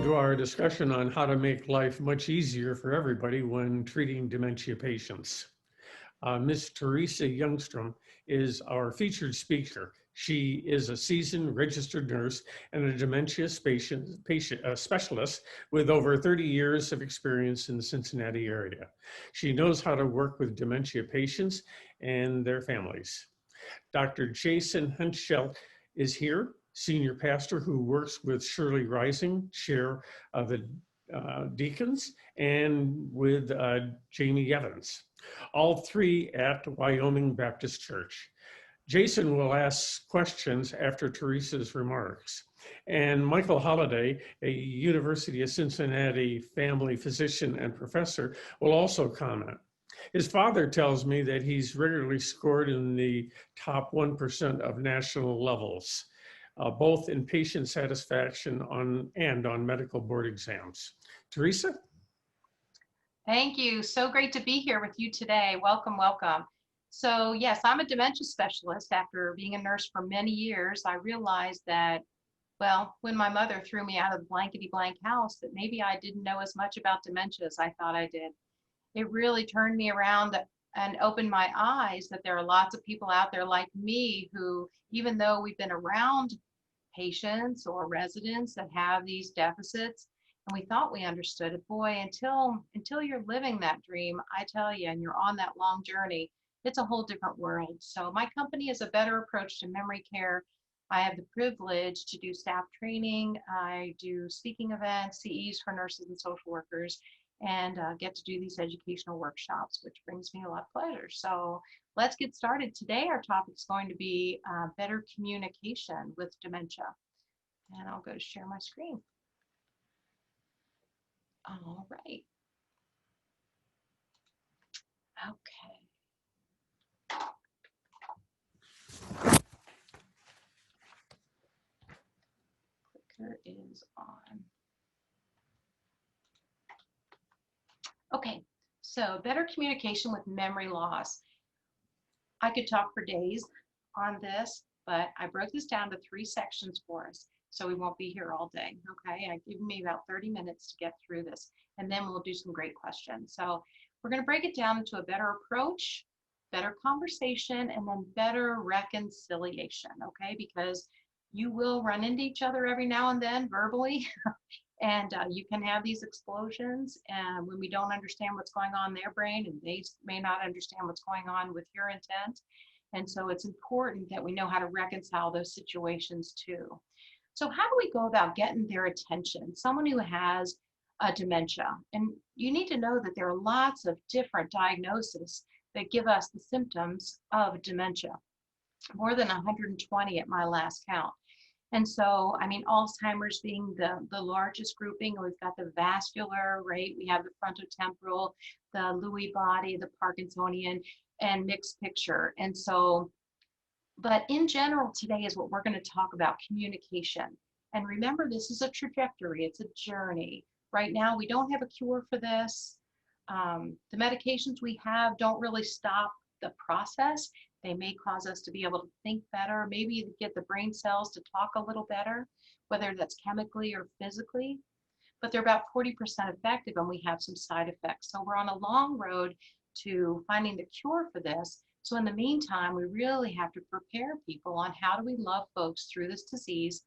to our discussion on how to make life much easier for everybody when treating dementia patients. Ms. Teresa Youngstrom is our featured speaker. She is a seasoned registered nurse and a dementia specialist with over 30 years of experience in the Cincinnati area. She knows how to work with dementia patients and their families. Dr. Jason Hunchelt is here, senior pastor who works with Shirley Rising, chair of the deacons, and with Jamie Evans, all three at Wyoming Baptist Church. Jason will ask questions after Teresa's remarks. And Michael Holliday, a University of Cincinnati family physician and professor, will also comment. His father tells me that he's regularly scored in the top 1% of national levels, both in patient satisfaction and on medical board exams. Teresa? Thank you. So great to be here with you today. Welcome, welcome. So yes, I'm a dementia specialist. After being a nurse for many years, I realized that, well, when my mother threw me out of the blankety blank house, that maybe I didn't know as much about dementia as I thought I did. It really turned me around and opened my eyes that there are lots of people out there like me who, even though we've been around patients or residents that have these deficits, and we thought we understood it, boy, until you're living that dream, I tell you, and you're on that long journey, it's a whole different world. So my company is A Better Approach to Memory Care. I have the privilege to do staff training. I do speaking events, CEs for nurses and social workers, and get to do these educational workshops, which brings me a lot of pleasure. So let's get started. Today, our topic is going to be better communication with dementia. And I'll go to share my screen. All right. Okay. Clicker is on. Okay, so better communication with memory loss. I could talk for days on this, but I broke this down to 3 sections for us, so we won't be here all day, okay? I've given me about 30 minutes to get through this, and then we'll do some great questions. So we're gonna break it down into a better approach, better conversation, and then better reconciliation, okay? Because you will run into each other every now and then verbally, and you can have these explosions and when we don't understand what's going on in their brain, and they may not understand what's going on with your intent. And so it's important that we know how to reconcile those situations too. So how do we go about getting their attention? Someone who has a dementia, and you need to know that there are lots of different diagnoses that give us the symptoms of dementia, more than 120 at my last count. And so, I mean, Alzheimer's being the largest grouping, we've got the vascular, right? We have the frontotemporal, the Lewy body, the Parkinsonian, and mixed picture. And so, but in general today is what we're going to talk about, communication. And remember, this is a trajectory, it's a journey. Right now, we don't have a cure for this. The medications we have don't really stop the process. They may cause us to be able to think better, maybe get the brain cells to talk a little better, whether that's chemically or physically, but they're about 40% effective and we have some side effects. So we're on a long road to finding the cure for this. So in the meantime, we really have to prepare people on how do we love folks through this disease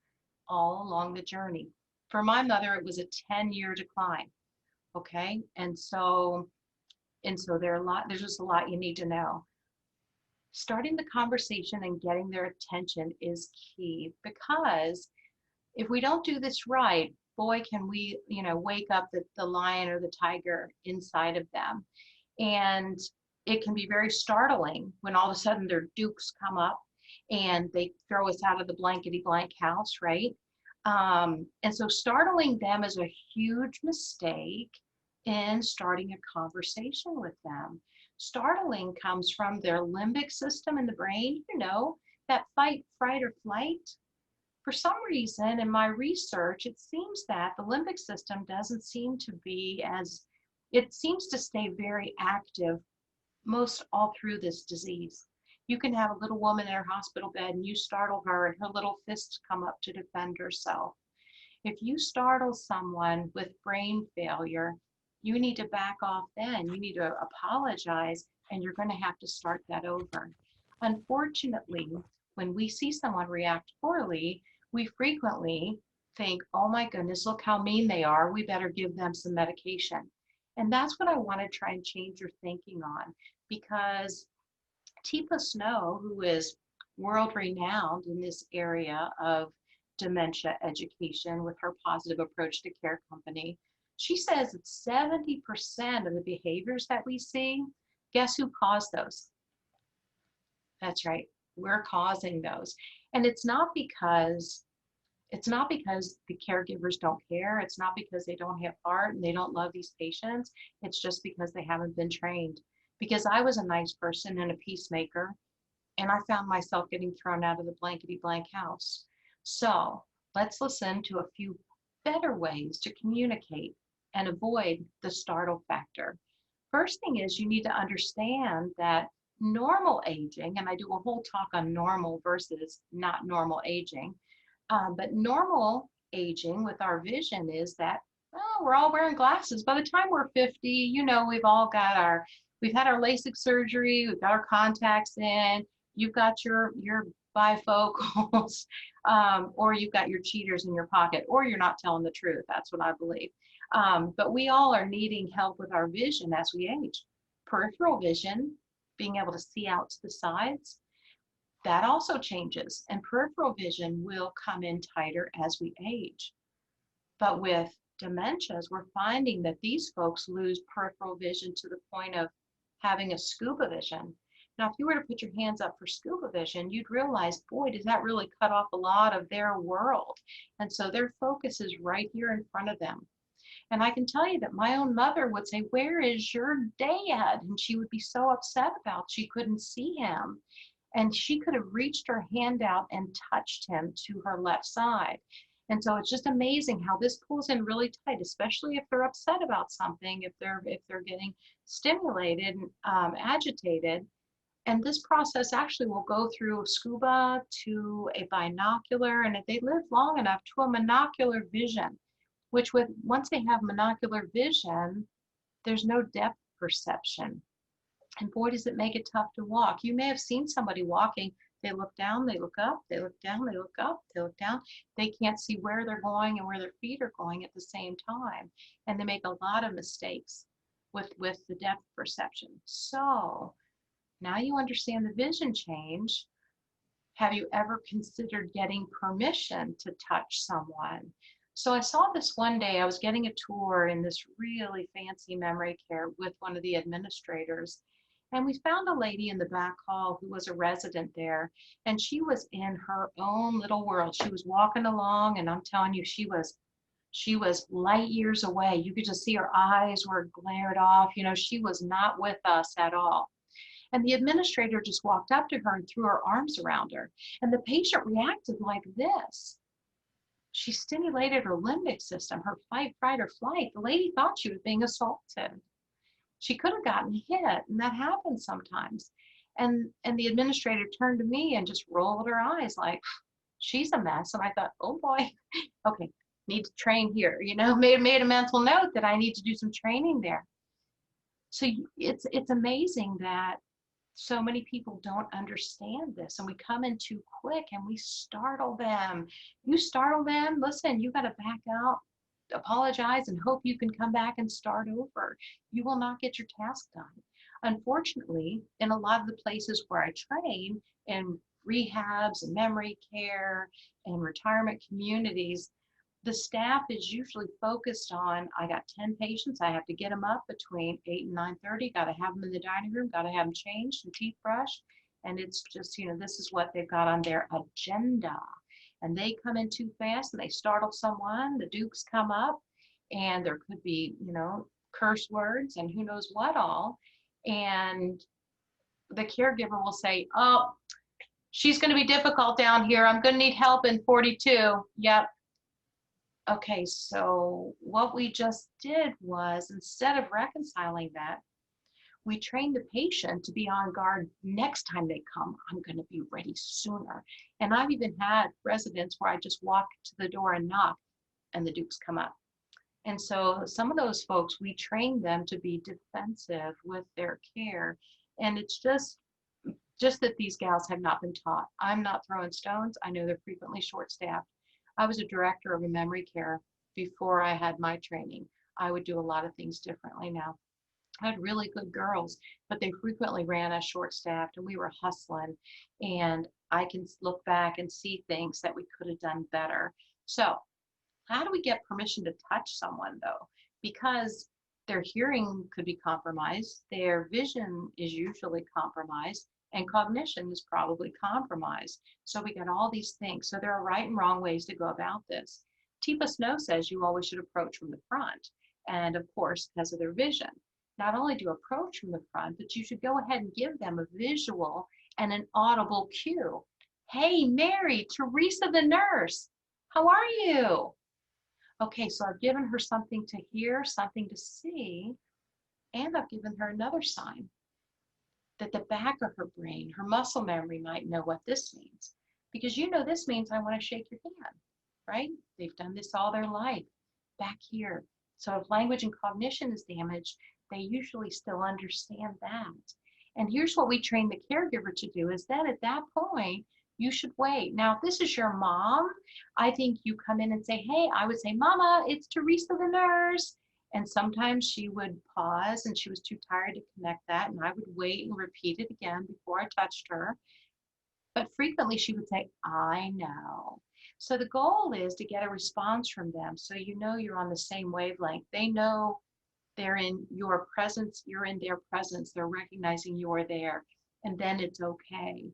all along the journey. For my mother, it was a 10-year decline, okay? And so there's just a lot you need to know. Starting the conversation and getting their attention is key, because if we don't do this right, boy, can we, wake up the lion or the tiger inside of them. And it can be very startling when all of a sudden their dukes come up and they throw us out of the blankety blank house, right? And so startling them is a huge mistake in starting a conversation with them. Startling comes from their limbic system in the brain, that fight, fright, or flight. For some reason, in my research, it seems that the limbic system doesn't seem to be it seems to stay very active most all through this disease. You can have a little woman in her hospital bed and you startle her and her little fists come up to defend herself. If you startle someone with brain failure, you need to back off then. You need to apologize, and you're going to have to start that over. Unfortunately, when we see someone react poorly, we frequently think, oh my goodness, look how mean they are. We better give them some medication. And that's what I want to try and change your thinking on, because Tipa Snow, who is world renowned in this area of dementia education with her positive approach to care company, she says that 70% of the behaviors that we see, guess who caused those? That's right, we're causing those. And it's not because the caregivers don't care. It's not because they don't have heart and they don't love these patients. It's just because they haven't been trained. Because I was a nice person and a peacemaker, and I found myself getting thrown out of the blankety blank house. So let's listen to a few better ways to communicate and avoid the startle factor. First thing is, you need to understand that normal aging, and I do a whole talk on normal versus not normal aging, but normal aging with our vision is that, well, we're all wearing glasses. By the time we're 50, we've had our LASIK surgery, we've got our contacts in, you've got your bifocals, or you've got your cheaters in your pocket, or you're not telling the truth. That's what I believe. But we all are needing help with our vision as we age. Peripheral vision, being able to see out to the sides, that also changes, and peripheral vision will come in tighter as we age. But with dementias, we're finding that these folks lose peripheral vision to the point of having a scuba vision. Now, if you were to put your hands up for scuba vision, you'd realize, boy, does that really cut off a lot of their world. And so their focus is right here in front of them. And I can tell you that my own mother would say, where is your dad? And she would be so upset about she couldn't see him. And she could have reached her hand out and touched him to her left side. And so it's just amazing how this pulls in really tight, especially if they're upset about something, if they're getting stimulated, agitated. And this process actually will go through scuba to a binocular, and if they live long enough, to a monocular vision, which once they have monocular vision, there's no depth perception. And boy, does it make it tough to walk. You may have seen somebody walking. They look down, they look up, they look down, they look up, they look down. They can't see where they're going and where their feet are going at the same time. And they make a lot of mistakes with the depth perception. So now you understand the vision change. Have you ever considered getting permission to touch someone? So I saw this one day. I was getting a tour in this really fancy memory care with one of the administrators. And we found a lady in the back hall who was a resident there, and she was in her own little world. She was walking along, and I'm telling you, she was light years away. You could just see her eyes were glared off. She was not with us at all. And the administrator just walked up to her and threw her arms around her. And the patient reacted like this. She stimulated her limbic system, her fight, fright, or flight. The lady thought she was being assaulted. She could have gotten hit, and that happens sometimes. And the administrator turned to me and just rolled her eyes like, she's a mess. And I thought, oh boy, okay, need to train here. Made a mental note that I need to do some training there. So it's amazing that so many people don't understand this, and we come in too quick and we startle them. You startle them, listen, you got to back out, apologize, and hope you can come back and start over. You will not get your task done. Unfortunately, in a lot of the places where I train, in rehabs and memory care and retirement communities, the staff is usually focused on, I got 10 patients, I have to get them up between 8 and 9:30, got to have them in the dining room, got to have them changed and teeth brushed. And it's just, this is what they've got on their agenda. And they come in too fast and they startle someone, the dukes come up, and there could be, curse words and who knows what all. And the caregiver will say, oh, she's going to be difficult down here. I'm going to need help in 42. Yep. Okay, so what we just did was, instead of reconciling that, we trained the patient to be on guard next time they come. I'm going to be ready sooner. And I've even had residents where I just walk to the door and knock. and the dukes come up. And so some of those folks, we train them to be defensive with their care. And it's just that these gals have not been taught. I'm not throwing stones. I know they're frequently short-staffed. I was a director of a memory care before I had my training. I would do a lot of things differently now. I had really good girls, but they frequently ran us short-staffed and we were hustling. And I can look back and see things that we could have done better. So how do we get permission to touch someone though? Because their hearing could be compromised, their vision is usually compromised, and cognition is probably compromised. So we got all these things. So there are right and wrong ways to go about this. Teepa Snow says you always should approach from the front. And of course, because of their vision. Not only do you approach from the front, but you should go ahead and give them a visual and an audible cue. Hey, Mary, Teresa the nurse, how are you? Okay, so I've given her something to hear, something to see, and I've given her another sign that the back of her brain, her muscle memory might know what this means. Because you know this means I want to shake your hand, right? They've done this all their life, back here. So if language and cognition is damaged, they usually still understand that. And here's what we train the caregiver to do is that at that point, you should wait. Now, if this is your mom, I think you come in and say, hey, I would say, Mama, it's Teresa the nurse. And sometimes she would pause and she was too tired to connect that. And I would wait and repeat it again before I touched her. But frequently she would say, I know. So the goal is to get a response from them. So you know you're on the same wavelength. They know they're in your presence, you're in their presence, they're recognizing you're there, and then it's okay.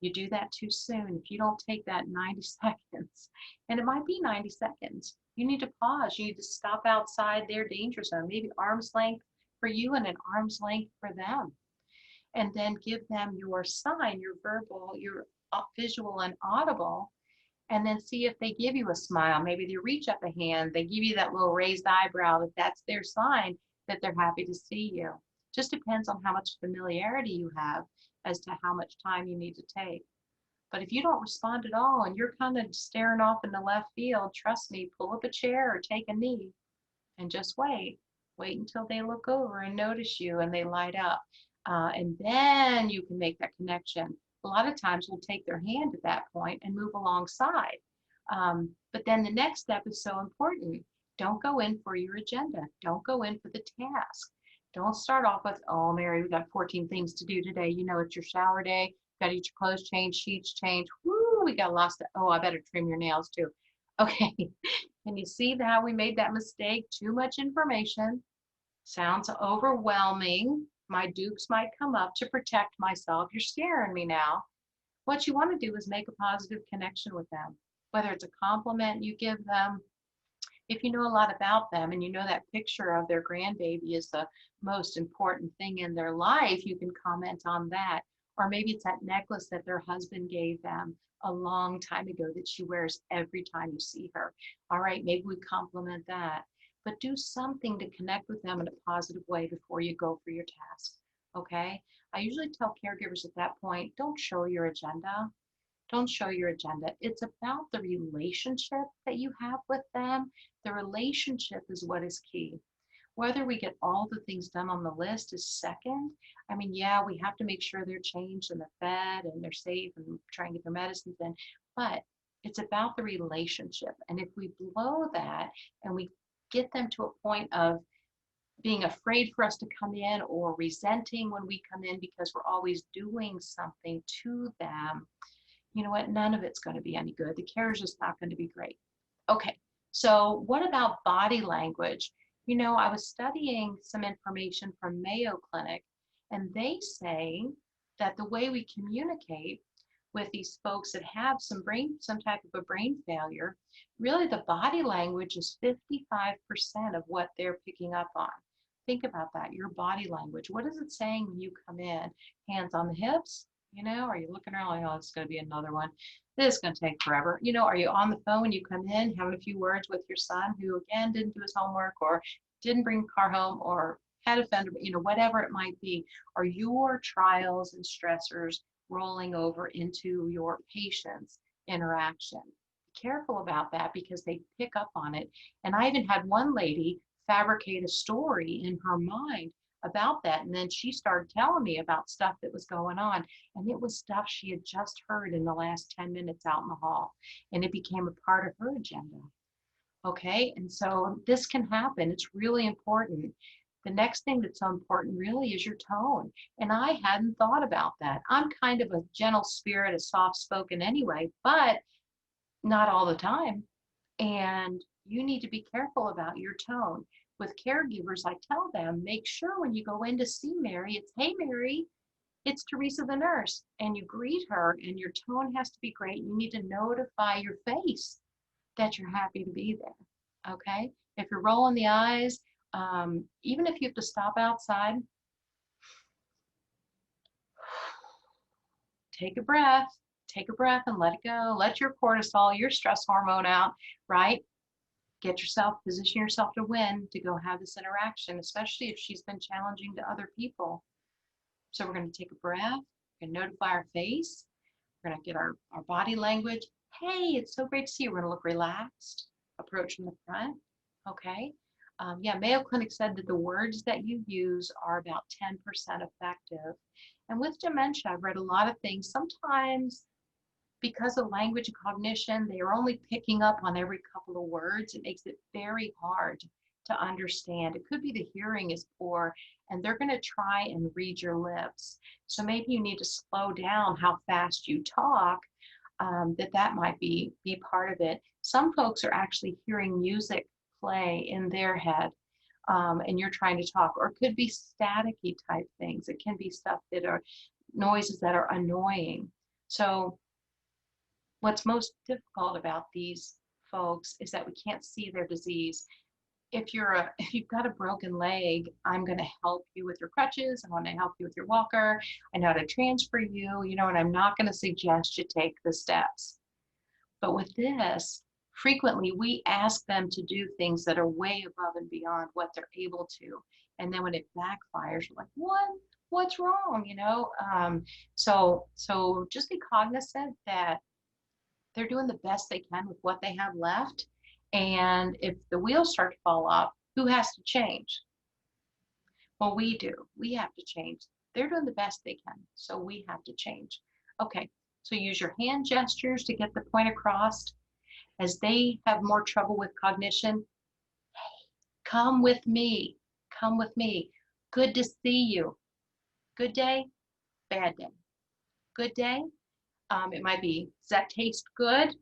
You do that too soon. If you don't take that 90 seconds, and it might be 90 seconds, you need to pause. You need to stop outside their danger zone, maybe arm's length for you and an arm's length for them. And then give them your sign, your verbal, your visual and audible, and then see if they give you a smile. Maybe they reach up a hand, they give you that little raised eyebrow, if that's their sign that they're happy to see you. Just depends on how much familiarity you have as to how much time you need to take. But if you don't respond at all and you're kind of staring off in the left field, trust me, pull up a chair or take a knee and just wait. Wait until they look over and notice you and they light up. And then you can make that connection. A lot of times we'll take their hand at that point and move alongside. But then the next step is so important. Don't go in for your agenda. Don't go in for the task. Don't start off with, oh, Mary, we got 14 things to do today. You know, it's your shower day. Got to get your clothes changed, sheets changed. Woo, we got lost. Oh, I better trim your nails too. Okay. Can you see how we made that mistake? Too much information. Sounds overwhelming. My dukes might come up to protect myself. You're scaring me now. What you want to do is make a positive connection with them, whether it's a compliment you give them. If you know a lot about them and you know that picture of their grandbaby is the most important thing in their life, you can comment on that. Or maybe it's that necklace that their husband gave them a long time ago that she wears every time you see her. All right, maybe we compliment that. But do something to connect with them in a positive way before you go for your task, okay? I usually tell caregivers at that point, don't show your agenda. Don't show your agenda. It's about the relationship that you have with them. The relationship is what is key. Whether we get all the things done on the list is second. I mean, yeah, we have to make sure they're changed and they're fed and they're safe and try and get their medicines in, but it's about the relationship. And if we blow that and we get them to a point of being afraid for us to come in or resenting when we come in because we're always doing something to them, you know what, none of it's going to be any good. The care is just not going to be great. Okay, so what about body language? You know, I was studying some information from Mayo Clinic, and they say that the way we communicate with these folks that have some type of a brain failure, really the body language is 55% of what they're picking up on. Think about that, your body language. What is it saying when you come in? Hands on the hips? You know, are you looking around like, oh, it's going to be another one. This is going to take forever. You know, are you on the phone when you come in, having a few words with your son who, again, didn't do his homework or didn't bring the car home or had a fender, you know, whatever it might be? Are your trials and stressors rolling over into your patient's interaction? careful about that because they pick up on it. And I even had one lady fabricate a story in her mind about that. And then she started telling me about stuff that was going on. And it was stuff she had just heard in the last 10 minutes out in the hall. And it became a part of her agenda. Okay. And so this can happen. It's really important. The next thing that's so important really is your tone. And I hadn't thought about that. I'm kind of a gentle spirit, a soft spoken anyway, but not all the time. And you need to be careful about your tone. With caregivers, I tell them, make sure when you go in to see Mary, it's, hey, Mary, it's Teresa the nurse. And you greet her, and your tone has to be great. You need to notify your face that you're happy to be there. Okay? If you're rolling the eyes, even if you have to stop outside, take a breath, and let it go. Let your cortisol, your stress hormone out, right? Position yourself to win, to go have this interaction, especially if she's been challenging to other people. So we're going to take a breath, we're going to notify our face, we're going to get our body language. Hey, it's so great to see you. We're going to look relaxed, approach from the front. Okay. Yeah, Mayo Clinic said that the words that you use are about 10% effective. And with dementia, I've read a lot of things. Sometimes because of language and cognition, they are only picking up on every couple of words. It makes it very hard to understand. It could be the hearing is poor and they're going to try and read your lips. So maybe you need to slow down how fast you talk. That might be part of it. Some folks are actually hearing music play in their head, and you're trying to talk, or it could be staticky type things. It can be stuff that are noises that are annoying. So what's most difficult about these folks is that we can't see their disease. If you've got a broken leg, I'm going to help you with your crutches. I want to help you with your walker. I know how to transfer you, and I'm not going to suggest you take the steps. But with this, frequently we ask them to do things that are way above and beyond what they're able to. And then when it backfires, you're like, what's wrong? So just be cognizant that they're doing the best they can with what they have left. And if the wheels start to fall off, who has to change? Well, we do. We have to change. They're doing the best they can, so we have to change. Okay, so use your hand gestures to get the point across. As they have more trouble with cognition, hey, come with me. Come with me. Good to see you. Good day, bad day. Good day. It might be, does that taste good?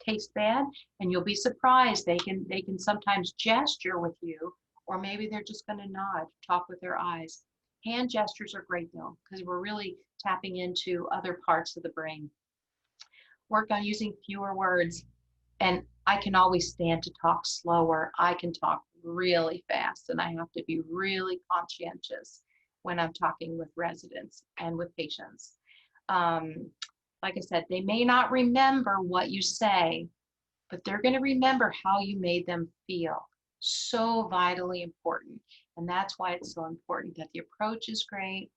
Taste bad? And you'll be surprised. They can sometimes gesture with you, or maybe they're just going to nod, talk with their eyes. Hand gestures are great though, because we're really tapping into other parts of the brain. Work on using fewer words. And I can always stand to talk slower. I can talk really fast, and I have to be really conscientious when I'm talking with residents and with patients. Like I said, they may not remember what you say, but they're going to remember how you made them feel. So vitally important. And that's why it's so important that the approach is great.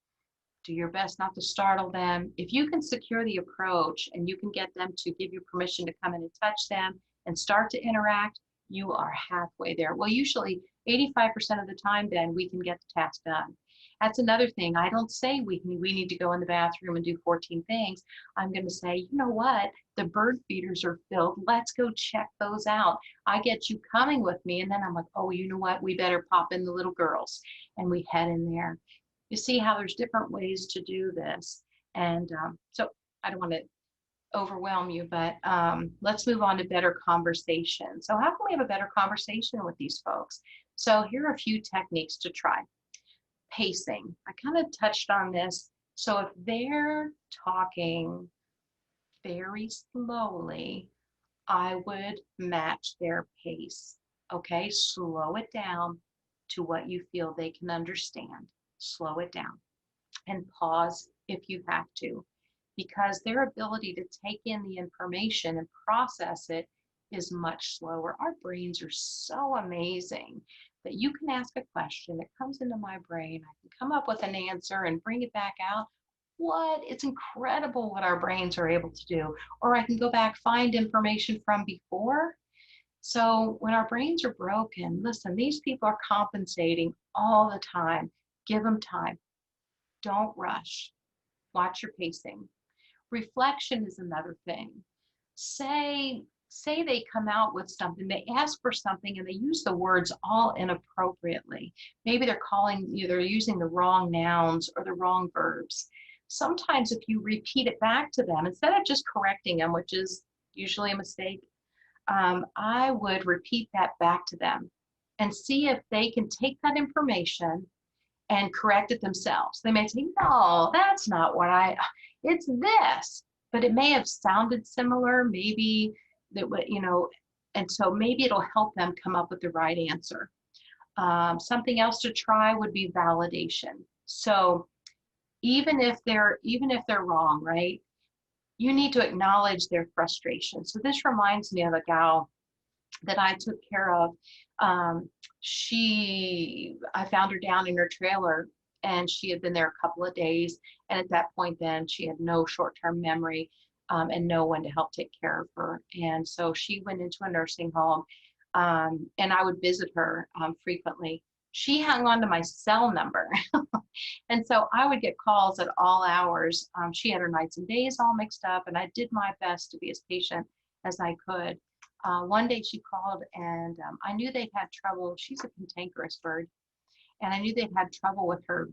Do your best not to startle them. If you can secure the approach and you can get them to give you permission to come in and touch them and start to interact, you are halfway there. Well, usually 85% of the time, then we can get the task done. That's another thing. I don't say we need to go in the bathroom and do 14 things. I'm going to say, you know what? The bird feeders are filled. Let's go check those out. I get you coming with me. And then I'm like, oh, you know what? We better pop in the little girls. And we head in there. You see how there's different ways to do this. And so I don't want to overwhelm you, but let's move on to better conversation. So how can we have a better conversation with these folks? So here are a few techniques to try. Pacing. I kind of touched on this. So if they're talking very slowly, I would match their pace. Okay, slow it down to what you feel they can understand. Slow it down and pause if you have to, because their ability to take in the information and process it is much slower. Our brains are so amazing that you can ask a question, it comes into my brain, I can come up with an answer and bring it back out what? It's incredible what our brains are able to do. Or I can go back, find information from before. So when our brains are broken, listen, these people are compensating all the time. Give them time. Don't rush. Watch your pacing. Reflection is another thing. Say they come out with something, they ask for something and they use the words all inappropriately. Maybe they're using the wrong nouns or the wrong verbs. Sometimes if you repeat it back to them, instead of just correcting them, which is usually a mistake, I would repeat that back to them and see if they can take that information and correct it themselves. They may say, no, that's not it's this, but it may have sounded similar, maybe that, and so maybe it'll help them come up with the right answer. Something else to try would be validation. So even if they're wrong, right? You need to acknowledge their frustration. So this reminds me of a gal that I took care of. I found her down in her trailer and she had been there a couple of days. And at that point then she had no short-term memory and no one to help take care of her. And so she went into a nursing home and I would visit her frequently. She hung on to my cell number. And so I would get calls at all hours. She had her nights and days all mixed up and I did my best to be as patient as I could. One day she called and I knew they'd had trouble. She's a cantankerous bird. And I knew they'd had trouble with her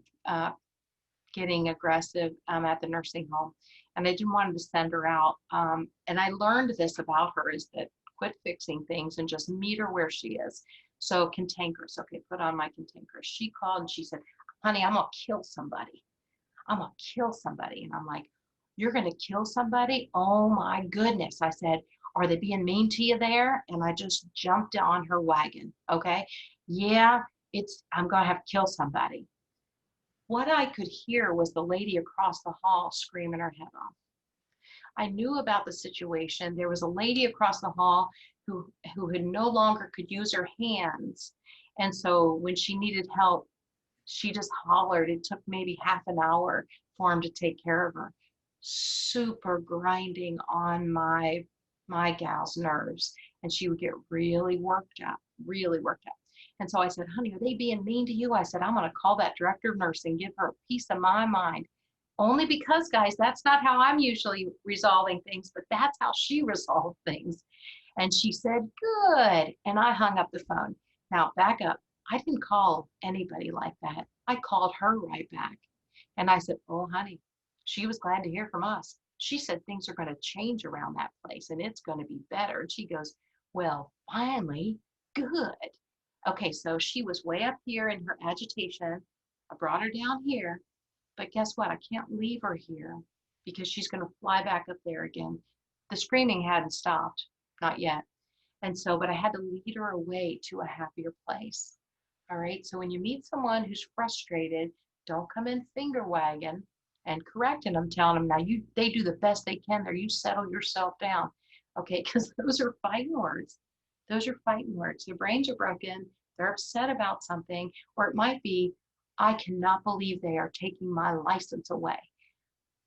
getting aggressive at the nursing home. And I didn't want to send her out. And I learned this about her is that quit fixing things and just meet her where she is. So cantankerous. Okay, put on my cantankerous. She called and she said, honey, I'm going to kill somebody. I'm going to kill somebody. And I'm like, you're going to kill somebody? Oh my goodness. I said, are they being mean to you there? And I just jumped on her wagon. Okay. Yeah, I'm going to have to kill somebody. What I could hear was the lady across the hall screaming her head off. I knew about the situation. There was a lady across the hall who had no longer could use her hands. And so when she needed help, she just hollered. It took maybe half an hour for him to take care of her. Super grinding on my gal's nerves. And she would get really worked up. And so I said, honey, are they being mean to you? I said, I'm going to call that director of nursing, give her a piece of my mind. Only because, guys, that's not how I'm usually resolving things, but that's how she resolved things. And she said, good. And I hung up the phone. Now, back up. I didn't call anybody like that. I called her right back. And I said, oh, honey, she was glad to hear from us. She said things are going to change around that place and it's going to be better. And she goes, well, finally, good. Okay, so she was way up here in her agitation. I brought her down here. But guess what? I can't leave her here because she's going to fly back up there again. The screaming hadn't stopped, not yet. And so, but I had to lead her away to a happier place. All right. So when you meet someone who's frustrated, don't come in finger wagging and correcting them, telling them, now they do the best they can there. You settle yourself down. Okay. Because those are fighting words. Those are fighting words. Their brains are broken. They're upset about something, or it might be, I cannot believe they are taking my license away.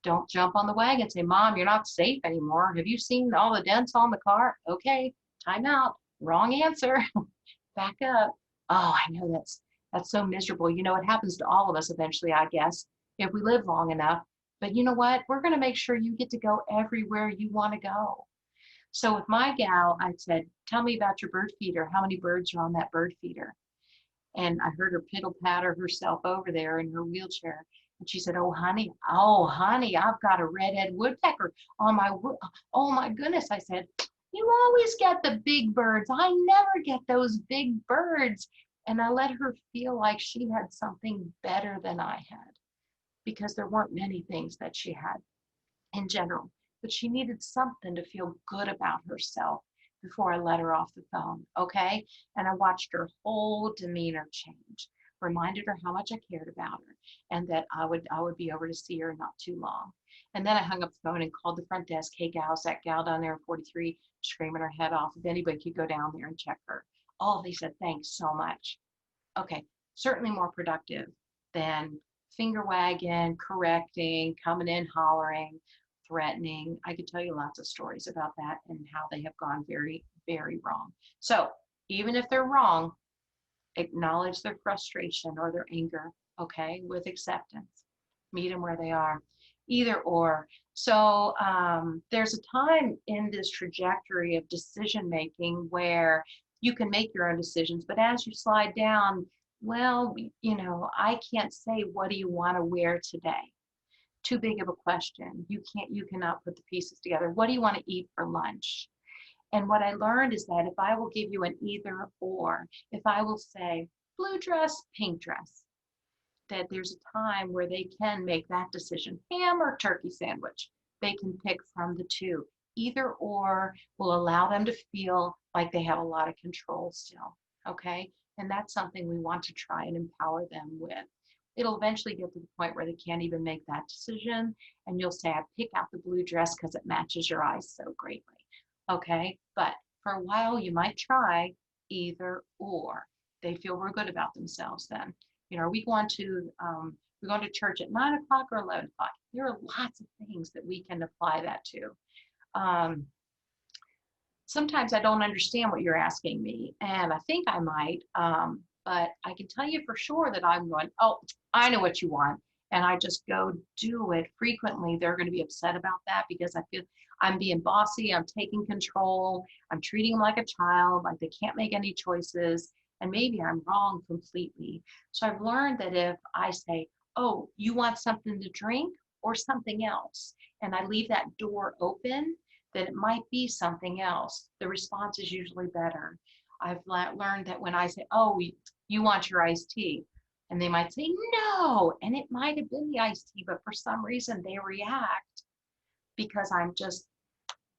Don't jump on the wagon and say, Mom, you're not safe anymore. Have you seen all the dents on the car? Okay, time out. Wrong answer. Back up. Oh, I know that's so miserable. You know, it happens to all of us eventually, I guess, if we live long enough. But you know what? We're going to make sure you get to go everywhere you want to go. So with my gal, I said, tell me about your bird feeder. How many birds are on that bird feeder? And I heard her piddle patter herself over there in her wheelchair. And she said, oh, honey, I've got a red-headed woodpecker on oh my goodness. I said, you always get the big birds. I never get those big birds. And I let her feel like she had something better than I had because there weren't many things that she had in general, but she needed something to feel good about herself before I let her off the phone, okay? And I watched her whole demeanor change, reminded her how much I cared about her and that I would be over to see her in not too long. And then I hung up the phone and called the front desk, hey gals, that gal down there in 43 screaming her head off, if anybody could go down there and check her. Oh, they said, thanks so much. Okay, certainly more productive than finger wagging, correcting, coming in, hollering, threatening. I could tell you lots of stories about that and how they have gone very, very wrong. So even if they're wrong, acknowledge their frustration or their anger, okay, with acceptance. Meet them where they are, either or. So there's a time in this trajectory of decision making where you can make your own decisions, but as you slide down, well, I can't say, what do you want to wear today? Too big of a question. You cannot put the pieces together. What do you want to eat for lunch? And what I learned is that if I will give you an either or, if I will say blue dress, pink dress, that there's a time where they can make that decision. Ham or turkey sandwich, they can pick from the two. Either or will allow them to feel like they have a lot of control still, okay? And that's something we want to try and empower them with. It'll eventually get to the point where they can't even make that decision, and you'll say, I pick out the blue dress because it matches your eyes so greatly, okay? But for a while, you might try either or. They feel real good about themselves then. Are we going to we're going to church at 9 o'clock or 11 o'clock? There are lots of things that we can apply that to. Sometimes I don't understand what you're asking me, and I think I might, but I can tell you for sure that I'm going, oh, I know what you want, and I just go do it frequently. They're going to be upset about that because I feel I'm being bossy, I'm taking control, I'm treating them like a child, like they can't make any choices. And maybe I'm wrong completely. So I've learned that if I say, oh, you want something to drink or something else, and I leave that door open, that it might be something else, the response is usually better. I've learned that when I say, oh, you want your iced tea, and they might say no, and it might have been the iced tea, but for some reason they react because I'm just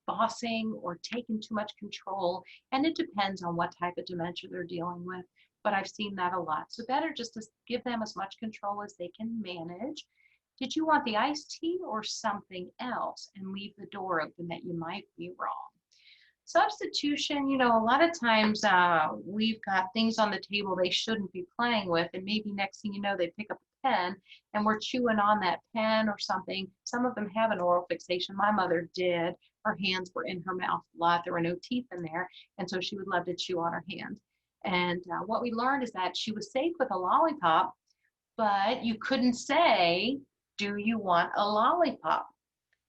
bossing or taking too much control. And it depends on what type of dementia they're dealing with, but I've seen that a lot. So better just to give them as much control as they can manage. Did you want the iced tea or something else? And leave the door open that you might be wrong. Substitution, a lot of times we've got things on the table they shouldn't be playing with, and maybe next thing you know, they pick up a pen and we're chewing on that pen or something. Some of them have an oral fixation. My mother did. Her hands were in her mouth a lot. There were no teeth in there, and so she would love to chew on her hand. And what we learned is that she was safe with a lollipop, but you couldn't say, do you want a lollipop?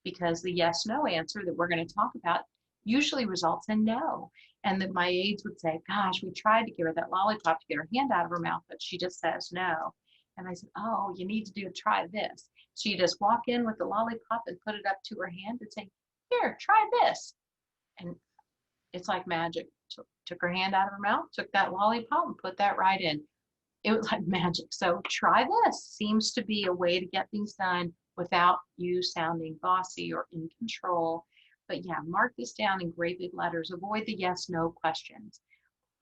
Because the yes, no answer that we're going to talk about usually results in no. And that my aides would say, gosh, we tried to give her that lollipop to get her hand out of her mouth, but she just says no. And I said, oh, you need to try this. So you just walk in with the lollipop and put it up to her hand and say, here, try this. And it's like magic. Took her hand out of her mouth, took that lollipop and put that right in. It was like magic. So try this. Seems to be a way to get things done without you sounding bossy or in control. But yeah, mark this down in great big letters. Avoid the yes, no questions.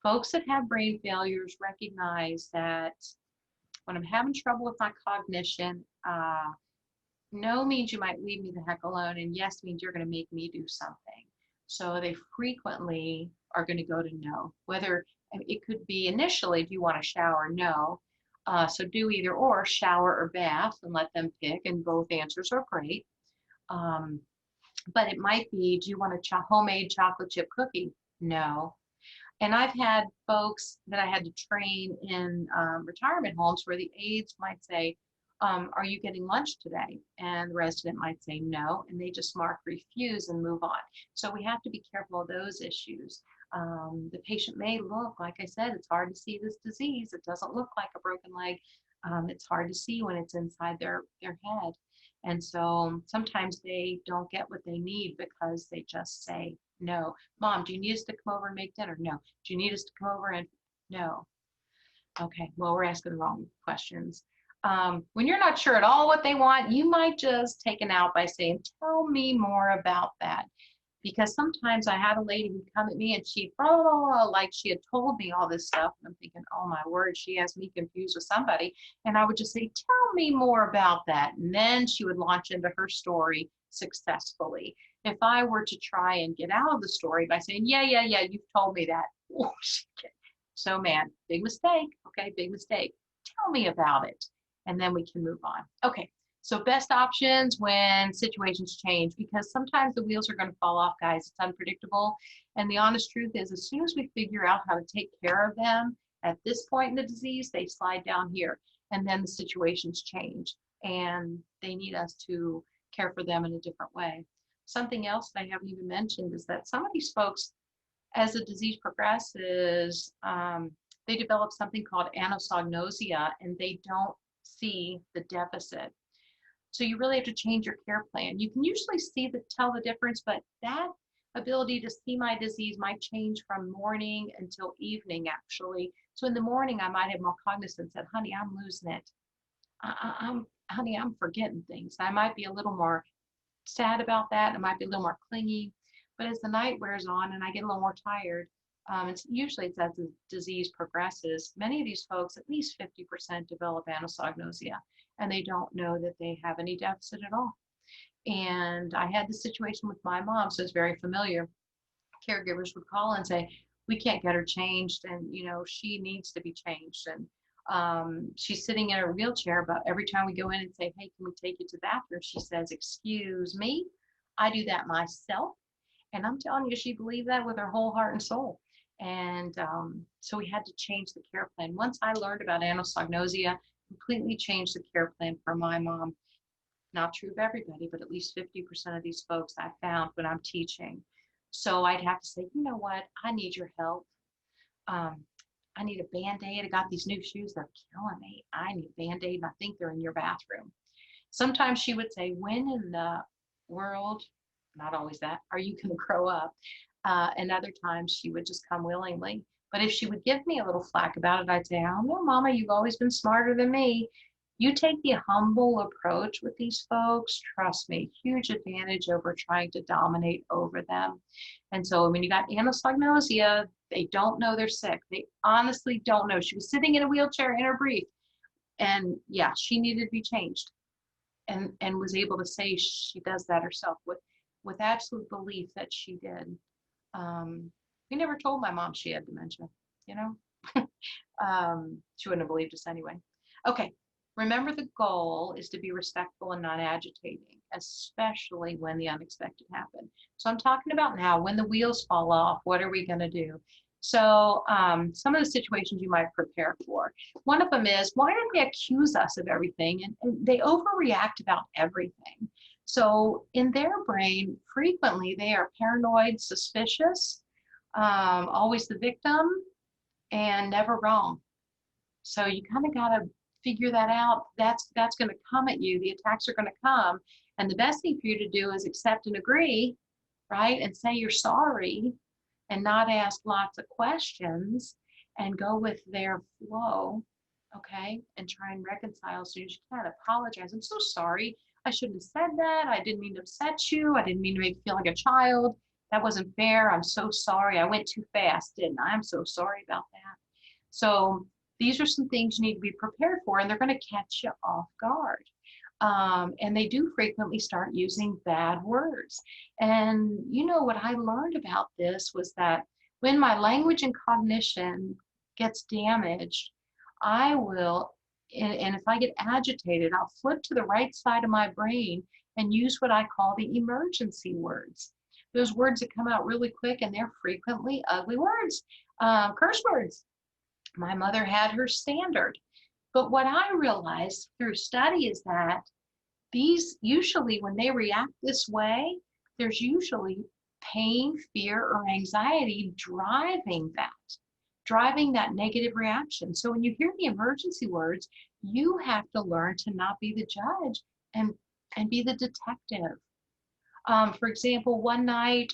Folks that have brain failures recognize that when I'm having trouble with my cognition, no means you might leave me the heck alone, and yes means you're going to make me do something. So they frequently are going to go to no. Whether it could be initially, if you want to shower, no. So do either or, shower or bath, and let them pick, and both answers are great. But it might be, do you want a homemade chocolate chip cookie? No. And I've had folks that I had to train in retirement homes where the aides might say, are you getting lunch today? And the resident might say no, and they just mark refuse and move on. So we have to be careful of those issues. The patient may look, like I said, it's hard to see this disease. It doesn't look like a broken leg. It's hard to see when it's inside their head. And so sometimes they don't get what they need because they just say no. Mom, do you need us to come over and make dinner? No. Do you need us to come over and no? Okay, well, we're asking the wrong questions. When you're not sure at all what they want, you might just take it out by saying, tell me more about that. Because sometimes I had a lady who'd come at me and she'd, like she had told me all this stuff. And I'm thinking, oh my word, she has me confused with somebody. And I would just say, tell me more about that. And then she would launch into her story successfully. If I were to try and get out of the story by saying, yeah, you've told me that. Oh, so man, big mistake. Okay, big mistake. Tell me about it. and then we can move on. Okay, so best options when situations change, because sometimes the wheels are going to fall off, guys. It's unpredictable. And the honest truth is, as soon as we figure out how to take care of them at this point in the disease, they slide down here, and then the situations change and they need us to care for them in a different way. Something else that I haven't even mentioned is that some of these folks, as the disease progresses, they develop something called anosognosia, and they don't see the deficit. So you really have to change your care plan. You can usually tell the difference, but that ability to see my disease might change from morning until evening, actually. So in the morning, I might have more cognizance that, honey, I'm losing it. Honey, I'm forgetting things. I might be a little more sad about that. I might be a little more clingy. But as the night wears on and I get a little more tired, it's as the disease progresses. Many of these folks, at least 50%, develop anosognosia, and they don't know that they have any deficit at all. And I had the situation with my mom, so it's very familiar. Caregivers would call and say, we can't get her changed, and she needs to be changed. And she's sitting in her wheelchair, but every time we go in and say, hey, can we take you to the bathroom? She says, excuse me, I do that myself. And I'm telling you, she believed that with her whole heart and soul. And so we had to change the care plan. Once I learned about anosognosia, completely changed the care plan for my mom. Not true of everybody, but at least 50% of these folks I found when I'm teaching. So I'd have to say, you know what, I need your help. I need a Band-Aid. I got these new shoes, they're killing me. I need a Band-Aid, and I think they're in your bathroom. Sometimes she would say, when in the world, not always that, are you going to grow up? And other times she would just come willingly. But if she would give me a little flack about it, I'd say, I don't know, Mama, you've always been smarter than me. You take the humble approach with these folks, trust me, huge advantage over trying to dominate over them. And so when you got anosognosia, they don't know they're sick. They honestly don't know. She was sitting in a wheelchair in her brief, and yeah, she needed to be changed, and was able to say she does that herself with absolute belief that she did. We never told my mom she had dementia, she wouldn't have believed us anyway. Okay, remember the goal is to be respectful and not agitating, especially when the unexpected happens. So I'm talking about now, when the wheels fall off, what are we going to do? So some of the situations you might prepare for. One of them is, why don't they accuse us of everything? And they overreact about everything. So in their brain, frequently they are paranoid, suspicious, always the victim, and never wrong. So you kind of got to figure that out. That's going to come at you. The attacks are going to come. And the best thing for you to do is accept and agree, right? And say you're sorry, and not ask lots of questions, and go with their flow, okay? And try and reconcile as soon as you can. Apologize. I'm so sorry. I shouldn't have said that. I didn't mean to upset you. I didn't mean to make you feel like a child. That wasn't fair. I'm so sorry. I went too fast, didn't I? I'm so sorry about that. So these are some things you need to be prepared for, and they're going to catch you off guard. And they do frequently start using bad words. And what I learned about this was that when my language and cognition gets damaged, I will, and if I get agitated, I'll flip to the right side of my brain and use what I call the emergency words. Those words that come out really quick, and they're frequently ugly words, curse words. My mother had her standard. But what I realized through study is that these usually, when they react this way, there's usually pain, fear, or anxiety driving that negative reaction. So when you hear the emergency words, you have to learn to not be the judge and be the detective. For example, one night,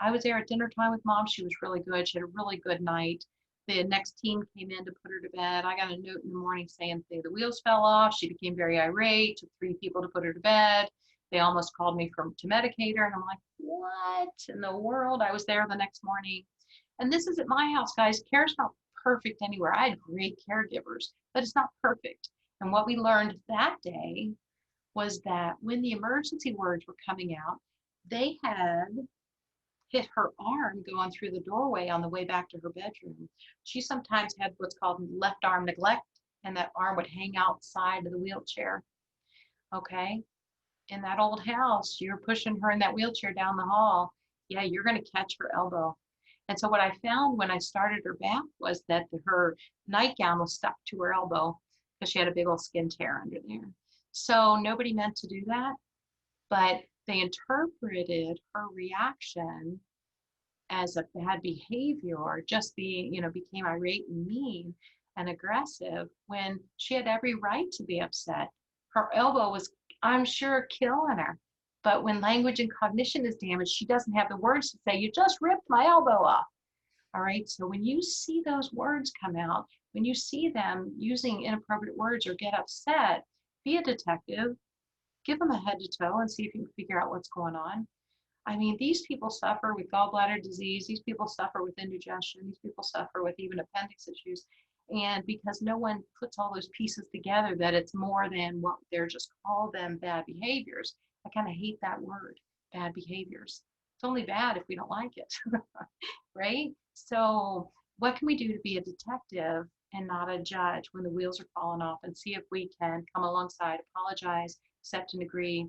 I was there at dinner time with Mom. She was really good. She had a really good night. The next team came in to put her to bed. I got a note in the morning saying the wheels fell off. She became very irate, took 3 people to put her to bed. They almost called me to medicate her. And I'm like, what in the world? I was there the next morning. And this is at my house, guys. Care's not perfect anywhere. I had great caregivers, but it's not perfect. And what we learned that day was that when the emergency words were coming out, they had hit her arm going through the doorway on the way back to her bedroom. She sometimes had what's called left arm neglect. and that arm would hang outside of the wheelchair. Okay. In that old house, you're pushing her in that wheelchair down the hall. Yeah, you're going to catch her elbow. And so what I found when I started her bath was that her nightgown was stuck to her elbow because she had a big old skin tear under there. So nobody meant to do that, but they interpreted her reaction as a bad behavior, or just being, became irate and mean and aggressive when she had every right to be upset. Her elbow was, I'm sure, killing her. But when language and cognition is damaged, she doesn't have the words to say, you just ripped my elbow off. All right. So when you see those words come out, when you see them using inappropriate words or get upset, be a detective, give them a head to toe and see if you can figure out what's going on. I mean, these people suffer with gallbladder disease. These people suffer with indigestion. These people suffer with even appendix issues. And because no one puts all those pieces together, that it's more than what they're just call them bad behaviors. I kind of hate that word, bad behaviors. It's only bad if we don't like it, right? So what can we do to be a detective and not a judge when the wheels are falling off, and see if we can come alongside, apologize, accept and agree,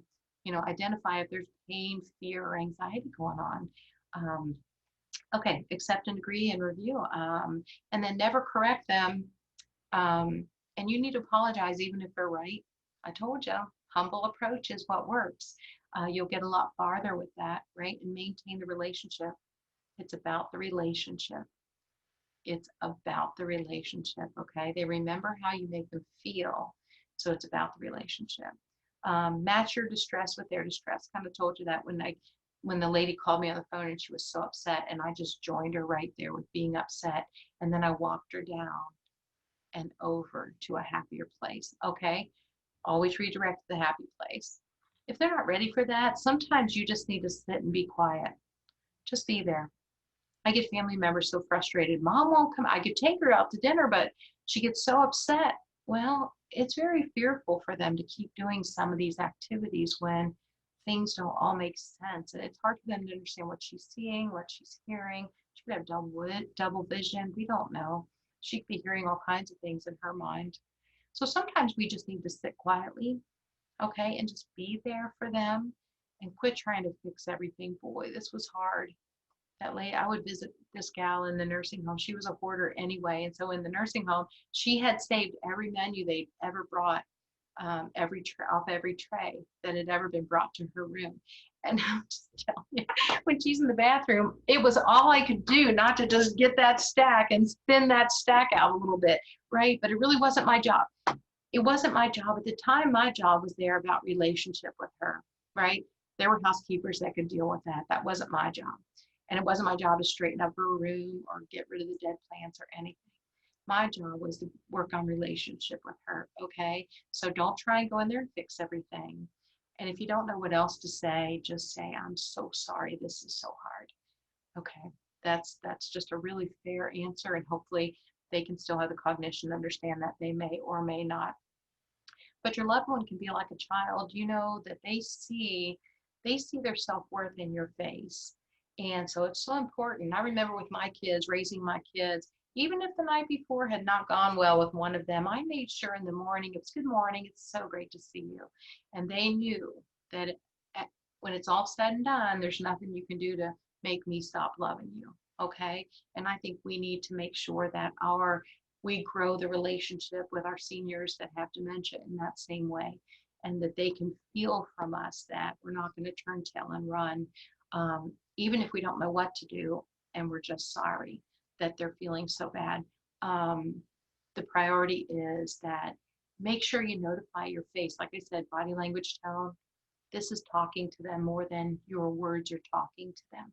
identify if there's pain, fear, or anxiety going on. Okay, accept and agree and review, and then never correct them. And you need to apologize even if they're right. I told you, humble approach is what works. You'll get a lot farther with that, right? And maintain the relationship. It's about the relationship. It's about the relationship, okay? They remember how you make them feel. So it's about the relationship. Match your distress with their distress. Kind of told you that when the lady called me on the phone and she was so upset, and I just joined her right there with being upset. And then I walked her down and over to a happier place, okay? Always redirect to the happy place. If they're not ready for that, sometimes you just need to sit and be quiet. Just be there. I get family members so frustrated. Mom won't come. I could take her out to dinner, but she gets so upset. Well, it's very fearful for them to keep doing some of these activities when things don't all make sense. And it's hard for them to understand what she's seeing, what she's hearing. She could have double vision. We don't know. She could be hearing all kinds of things in her mind. So sometimes we just need to sit quietly, okay, and just be there for them and quit trying to fix everything. Boy, this was hard. That lady, I would visit this gal in the nursing home. She was a hoarder anyway. And so in the nursing home, she had saved every menu they'd ever brought, off every tray that had ever been brought to her room. And I'm just telling you, when she's in the bathroom, it was all I could do not to just get that stack and spin that stack out a little bit, right? But it really wasn't my job. It wasn't my job at the time. My job was there about relationship with her, right? There were housekeepers that could deal with that. That wasn't my job. And it wasn't my job to straighten up her room or get rid of the dead plants or anything. My job was to work on relationship with her, okay? So don't try and go in there and fix everything. And if you don't know what else to say, just say, I'm so sorry, this is so hard. Okay, that's just a really fair answer, and hopefully they can still have the cognition to understand that they may or may not. But your loved one can be like a child, that they see their self-worth in your face. And so it's so important. I remember with my kids, raising my kids, even if the night before had not gone well with one of them, I made sure in the morning, it's good morning, it's so great to see you. And they knew that when it's all said and done, there's nothing you can do to make me stop loving you, okay? And I think we need to make sure that we grow the relationship with our seniors that have dementia in that same way, and that they can feel from us that we're not going to turn tail and run. Even if we don't know what to do and we're just sorry that they're feeling so bad. The priority is that make sure you notify your face. Like I said, body language, tone, this is talking to them more than your words are talking to them.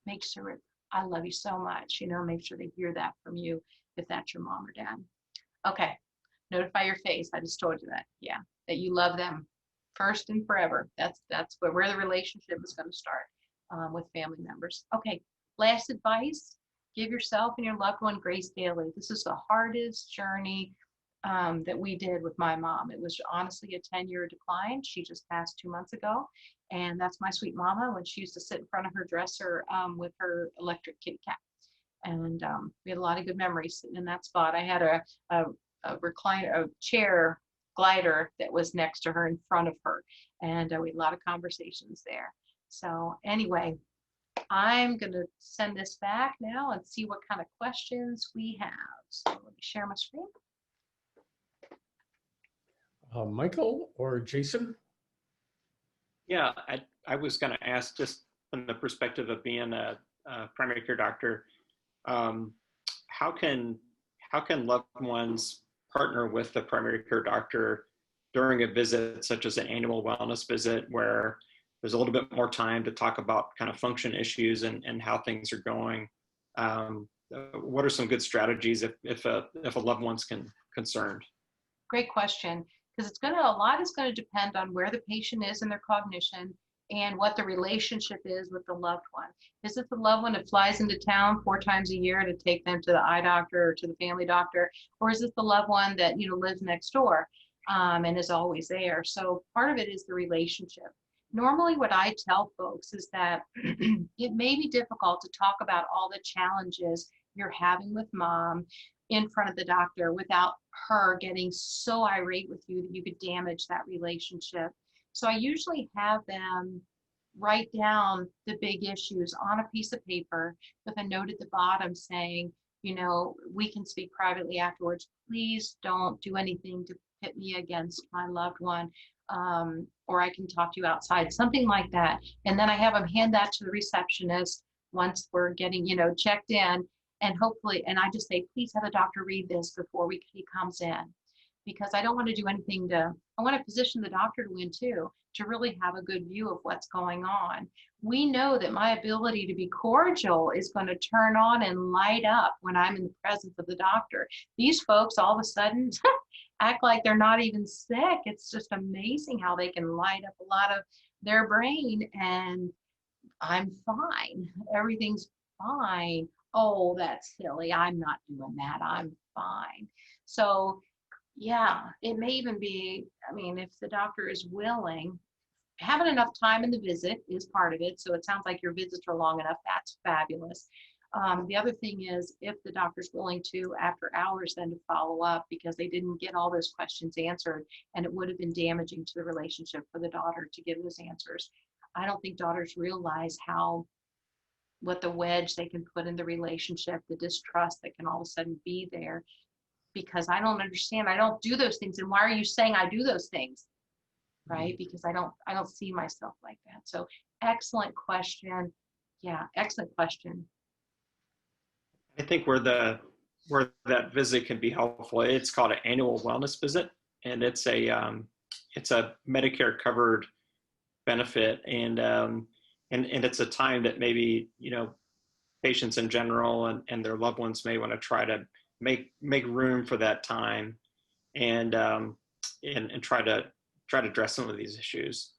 Make sure I love you so much, make sure they hear that from you if that's your mom or dad. Okay, notify your face. I just told you that. Yeah, that you love them first and forever. That's where the relationship is going to start. With family members. Okay, last advice, give yourself and your loved one grace daily. This is the hardest journey that we did with my mom. It was honestly a 10-year decline. She just passed 2 months ago. And that's my sweet mama when she used to sit in front of her dresser with her electric kitty cat. And we had a lot of good memories sitting in that spot. I had a a chair glider that was next to her in front of her. And we had a lot of conversations there. So anyway, I'm going to send this back now and see what kind of questions we have. So let me share my screen. Michael or Jason? Yeah, I was going to ask, just from the perspective of being a primary care doctor, how can loved ones partner with the primary care doctor during a visit, such as an annual wellness visit, where there's a little bit more time to talk about kind of function issues and how things are going? What are some good strategies if a loved one's concerned? Great question, because a lot is going to depend on where the patient is in their cognition and what the relationship is with the loved one. Is it the loved one that flies into town 4 times a year to take them to the eye doctor or to the family doctor? Or is it the loved one that, lives next door and is always there? So part of it is the relationship. Normally what I tell folks is that it may be difficult to talk about all the challenges you're having with mom in front of the doctor without her getting so irate with you that you could damage that relationship. So I usually have them write down the big issues on a piece of paper with a note at the bottom saying, we can speak privately afterwards. Please don't do anything to pit me against my loved one, or I can talk to you outside, something like that. And then I have them hand that to the receptionist once we're getting, checked in. And hopefully, and I just say, please have the doctor read this before he comes in, because I don't want to do anything I want to position the doctor to win too, to really have a good view of what's going on. We know that my ability to be cordial is going to turn on and light up when I'm in the presence of the doctor. These folks all of a sudden act like they're not even sick. It's just amazing how they can light up a lot of their brain, and I'm fine. Everything's fine. Oh, that's silly. I'm not doing that. I'm fine. So yeah, it may even be, if the doctor is willing, having enough time in the visit is part of it. So it sounds like your visits are long enough. That's fabulous. The other thing is, if the doctor's willing to, after hours, then to follow up, because they didn't get all those questions answered, and it would have been damaging to the relationship for the daughter to give those answers. I don't think daughters realize what the wedge they can put in the relationship, the distrust that can all of a sudden be there, because I don't understand. I don't do those things. And why are you saying I do those things? Right? Because I don't see myself like that. So excellent question. Yeah, excellent question. I think where that visit can be helpful, it's called an annual wellness visit, and it's a Medicare covered benefit, and it's a time that maybe patients in general and their loved ones may want to try to make room for that time, and try to address some of these issues.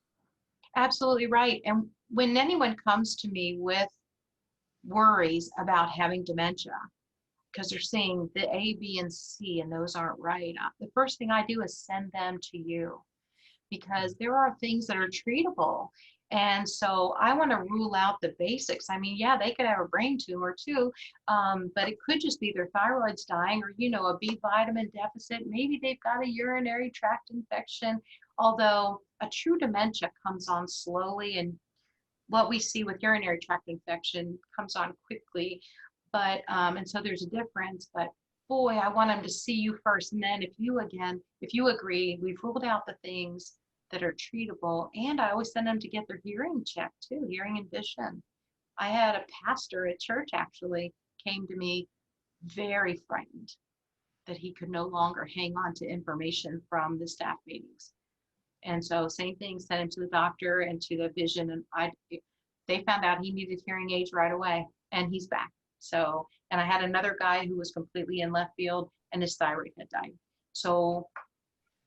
Absolutely right. And when anyone comes to me with worries about having dementia, because they're seeing the A, B, and C, and those aren't right, the first thing I do is send them to you, because there are things that are treatable. And so I want to rule out the basics. Yeah, they could have a brain tumor too, but it could just be their thyroid's dying, or, a B vitamin deficit. Maybe they've got a urinary tract infection, although a true dementia comes on slowly, and what we see with urinary tract infection comes on quickly. But, and so there's a difference, but boy, I want them to see you first. And then if you agree, we've ruled out the things that are treatable. And I always send them to get their hearing checked too, hearing and vision. I had a pastor at church actually came to me very frightened that he could no longer hang on to information from the staff meetings. And so same thing, sent him to the doctor and to the vision. And they found out he needed hearing aids right away, and he's back. So, and I had another guy who was completely in left field, and his thyroid had died. So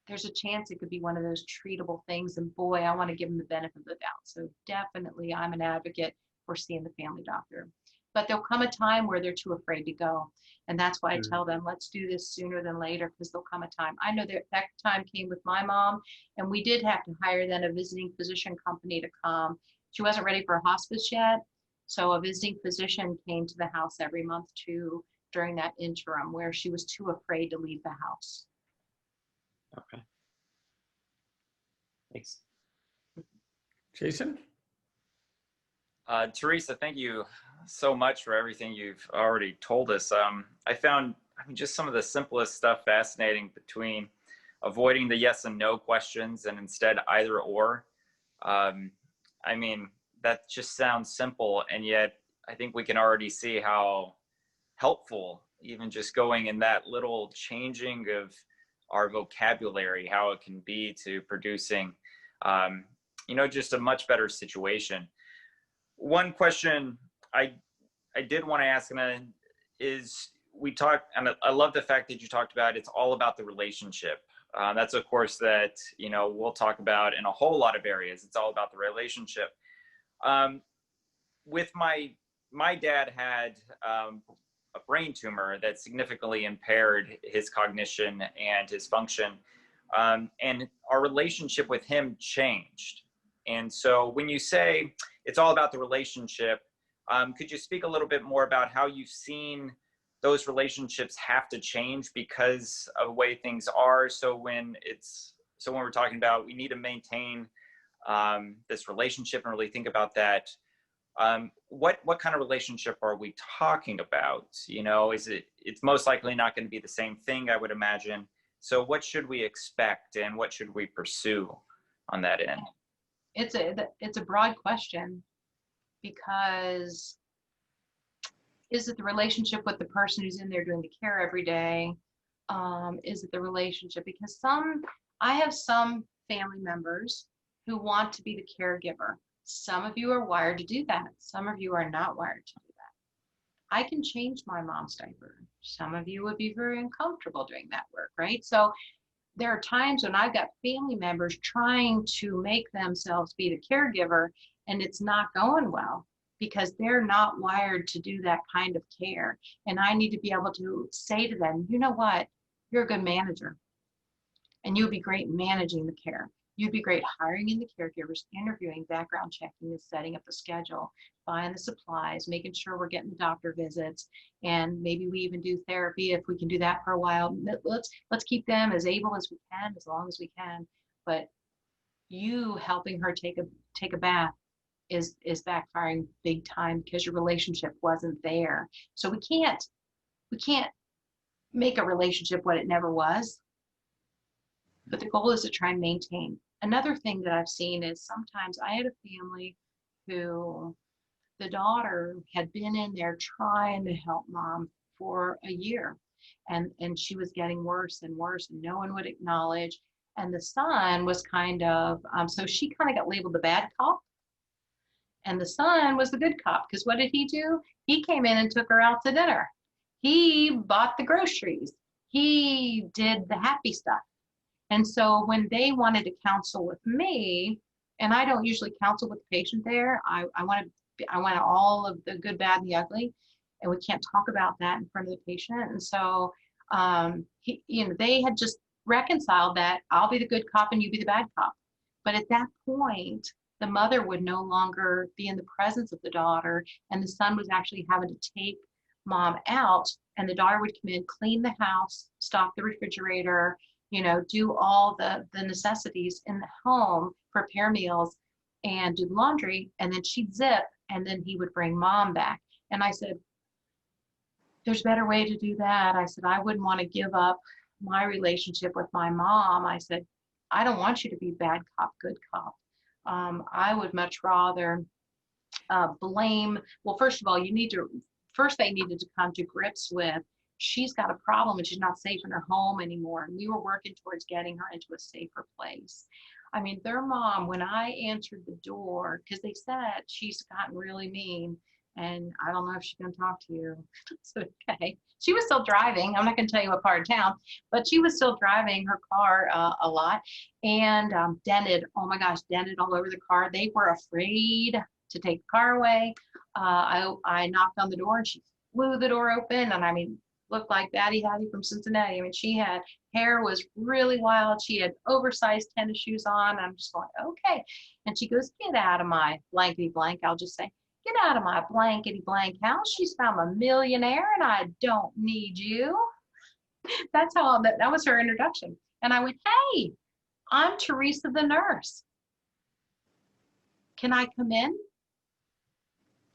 there's a chance it could be one of those treatable things. And boy, I want to give him the benefit of the doubt. So definitely I'm an advocate for seeing the family doctor. But there'll come a time where they're too afraid to go. And that's why I tell them, let's do this sooner than later, because there'll come a time. I know that time came with my mom, and we did have to hire then a visiting physician company to come. She wasn't ready for a hospice yet. So a visiting physician came to the house every month to during that interim where she was too afraid to leave the house. Okay. Thanks. Jason? Teresa, thank you so much for everything you've already told us. I found, just some of the simplest stuff fascinating, between avoiding the yes and no questions and instead either or. That just sounds simple, and yet I think we can already see how helpful even just going in that little changing of our vocabulary, how it can be to producing, just a much better situation. One question I did want to ask, and is, we talked, and I love the fact that you talked about it's all about the relationship. That's of course that, we'll talk about in a whole lot of areas. It's all about the relationship. With my dad had a brain tumor that significantly impaired his cognition and his function. And our relationship with him changed. And so when you say it's all about the relationship, could you speak a little bit more about how you've seen those relationships have to change because of the way things are? So when we're talking about, we need to maintain this relationship and really think about that, what kind of relationship are we talking about? It's most likely not going to be the same thing, I would imagine. So what should we expect and what should we pursue on that end? It's a broad question, because is it the relationship with the person who's in there doing the care every day? Is it the relationship? Because I have some family members who want to be the caregiver. Some of you are wired to do that. Some of you are not wired to do that. I can change my mom's diaper. Some of you would be very uncomfortable doing that work, right? So there are times when I've got family members trying to make themselves be the caregiver, and it's not going well because they're not wired to do that kind of care. And I need to be able to say to them, you know what, you're a good manager, and you'll be great managing the care. You'd be great hiring in the caregivers, interviewing, background checking, and setting up the schedule, buying the supplies, making sure we're getting the doctor visits, and maybe we even do therapy if we can do that for a while. Let's keep them as able as we can, as long as we can. But you helping her take a bath is backfiring big time because your relationship wasn't there. So we can't make a relationship what it never was. But the goal is to try and maintain. Another thing that I've seen is sometimes I had a family who the daughter had been in there trying to help mom for a year, and she was getting worse and worse, and no one would acknowledge. And the son was kind of, so she kind of got labeled the bad cop, and the son was the good cop, because what did he do? He came in and took her out to dinner. He bought the groceries. He did the happy stuff. And so when they wanted to counsel with me, and I don't usually counsel with the patient there, I want all of the good, bad, and the ugly, and we can't talk about that in front of the patient. And so, they had just reconciled that I'll be the good cop and you be the bad cop. But at that point, the mother would no longer be in the presence of the daughter, and the son was actually having to take mom out, and the daughter would come in, clean the house, stock the refrigerator, do all the necessities in the home, prepare meals, and do laundry, and then she'd zip, and then he would bring mom back. And I said, there's a better way to do that. I said, I wouldn't want to give up my relationship with my mom. I said, I don't want you to be bad cop, good cop. I would much rather blame. Well, first of all, first they needed to come to grips with, she's got a problem and she's not safe in her home anymore. And we were working towards getting her into a safer place. I mean, their mom, when I answered the door, because they said she's gotten really mean, and I don't know if she's going to talk to you. So, okay. She was still driving. I'm not going to tell you what part of town, but she was still driving her car a lot, and dented, oh my gosh, dented all over the car. They were afraid to take the car away. I knocked on the door and she flew the door open, and I mean, looked like Batty Hattie from Cincinnati. I mean, she had hair was really wild. She had oversized tennis shoes on. I'm just going, okay. And she goes, get out of my blankety blank. I'll just say, Get out of my blankety blank house. She's found a millionaire and I don't need you. That's how that was her introduction. And I went, hey, I'm Teresa the nurse. Can I come in?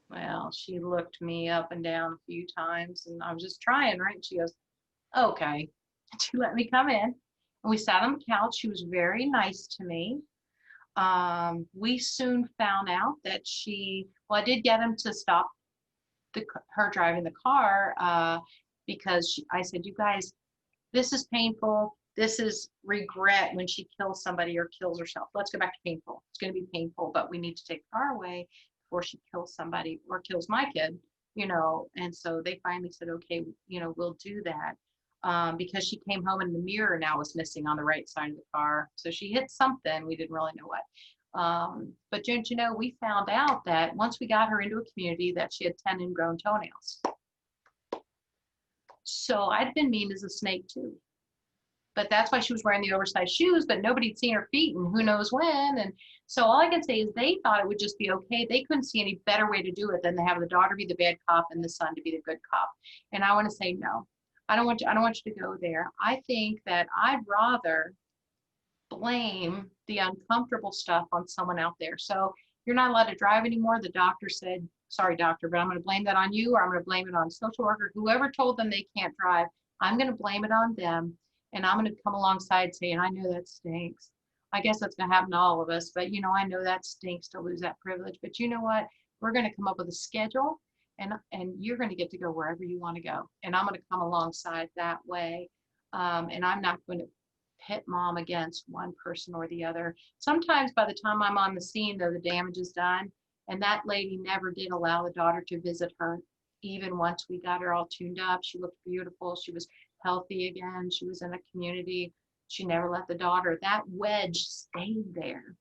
Well, she looked me up and down a few times and I was just trying, right? She goes, okay. She let me come in and we sat on the couch. She was very nice to me. We soon found out that I did get him to stop her driving the car because I said, you guys, this is painful. This is regret when she kills somebody or kills herself. Let's go back to painful. It's going to be painful, but we need to take the car away before she kills somebody or kills my kid, And so they finally said, okay, we'll do that. Because she came home and the mirror now was missing on the right side of the car. So she hit something. We didn't really know what. But don't you know, we found out that once we got her into a community that she had 10 ingrown toenails. So I'd been mean as a snake too. But that's why she was wearing the oversized shoes, but nobody'd seen her feet and who knows when. And so all I can say is they thought it would just be okay. They couldn't see any better way to do it than to have the daughter be the bad cop and the son to be the good cop. And I want to say, no, I don't want you to go there. I think that I'd rather blame the uncomfortable stuff on someone out there. So you're not allowed to drive anymore. The doctor said, sorry, doctor, but I'm going to blame that on you, or I'm going to blame it on a social worker, whoever told them they can't drive. I'm going to blame it on them. And I'm going to come alongside saying, I know that stinks. I guess that's going to happen to all of us, but I know that stinks to lose that privilege. But you know what? We're going to come up with a schedule and you're going to get to go wherever you want to go. And I'm going to come alongside that way. And I'm not going to pit mom against one person or the other. Sometimes by the time I'm on the scene, though, the damage is done. And that lady never did allow the daughter to visit her. Even once we got her all tuned up, she looked beautiful. She was healthy again. She was in a community. She never let the daughter. That wedge stayed there.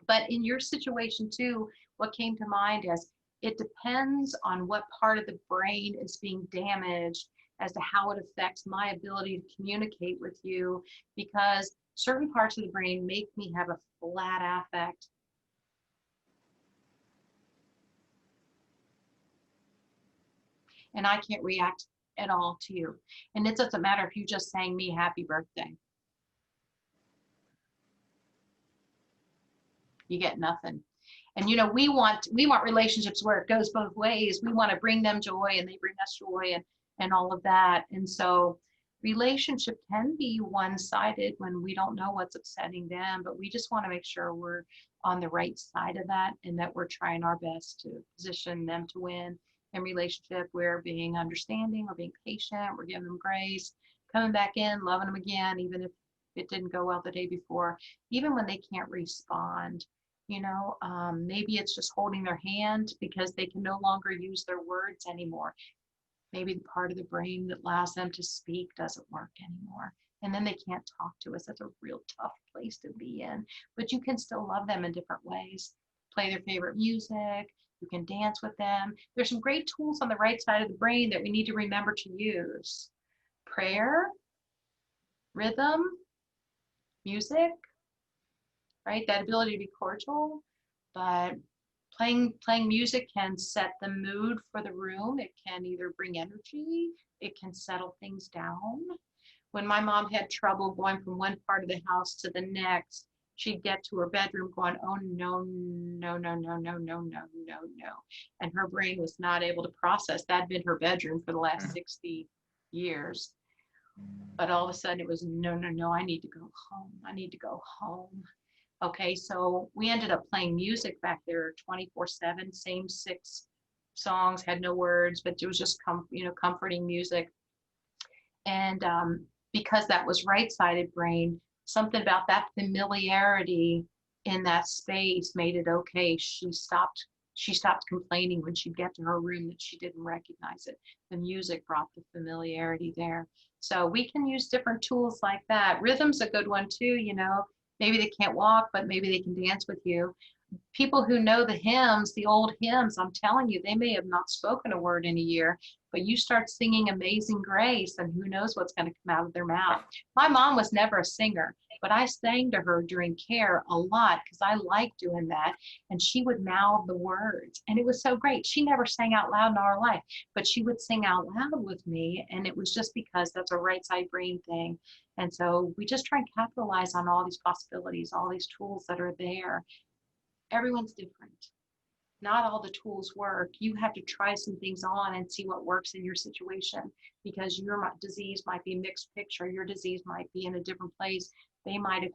But in your situation too, what came to mind is it depends on what part of the brain is being damaged as to how it affects my ability to communicate with you, because certain parts of the brain make me have a flat affect. And I can't react at all to you. And it doesn't matter if you just sang me happy birthday. You get nothing. And we want relationships where it goes both ways. We want to bring them joy and they bring us joy and all of that. And so relationship can be one-sided when we don't know what's upsetting them, but we just want to make sure we're on the right side of that and that we're trying our best to position them to win. In relationship, we're being understanding, we're being patient, we're giving them grace, coming back in, loving them again, even if it didn't go well the day before, even when they can't respond. Maybe it's just holding their hand because they can no longer use their words anymore. Maybe the part of the brain that allows them to speak doesn't work anymore. And then they can't talk to us. That's a real tough place to be in. But you can still love them in different ways. Play their favorite music. You can dance with them. There's some great tools on the right side of the brain that we need to remember to use. Prayer, rhythm, music, right? That ability to be cordial, but playing music can set the mood for the room. It can either bring energy, it can settle things down. When my mom had trouble going from one part of the house to the next, she'd get to her bedroom going, oh, no, no, no, no, no, no, no, no, no. And her brain was not able to process. That'd been her bedroom for the last 60 years. But all of a sudden it was, no, no, no, I need to go home. I need to go home. Okay, so we ended up playing music back there 24/7, same 6 songs, had no words, but it was just comforting music. And because that was right-sided brain, something about that familiarity in that space made it okay. She stopped complaining when she'd get to her room that she didn't recognize it. The music brought the familiarity there. So we can use different tools like that. Rhythm's a good one too, Maybe they can't walk, but maybe they can dance with you. People who know the hymns, the old hymns, I'm telling you, they may have not spoken a word in a year, but you start singing Amazing Grace and who knows what's going to come out of their mouth. My mom was never a singer, But I sang to her during care a lot because I like doing that. And she would mouth the words. And it was so great. She never sang out loud in our life, but she would sing out loud with me. And it was just because that's a right side brain thing. And so we just try and capitalize on all these possibilities, all these tools that are there. Everyone's different. Not all the tools work. You have to try some things on and see what works in your situation, because your disease might be a mixed picture. Your disease might be in a different place. They might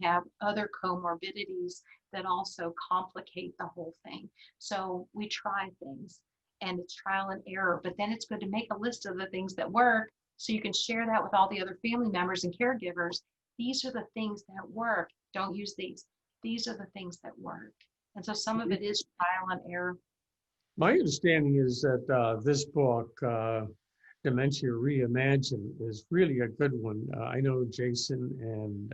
have other comorbidities that also complicate the whole thing. So we try things, and it's trial and error, but then it's good to make a list of the things that work so you can share that with all the other family members and caregivers. These are the things that work. Don't use these. These are the things that work. And so some of it is trial and error. My understanding is that this book, Dementia Reimagined, is really a good one. I know Jason and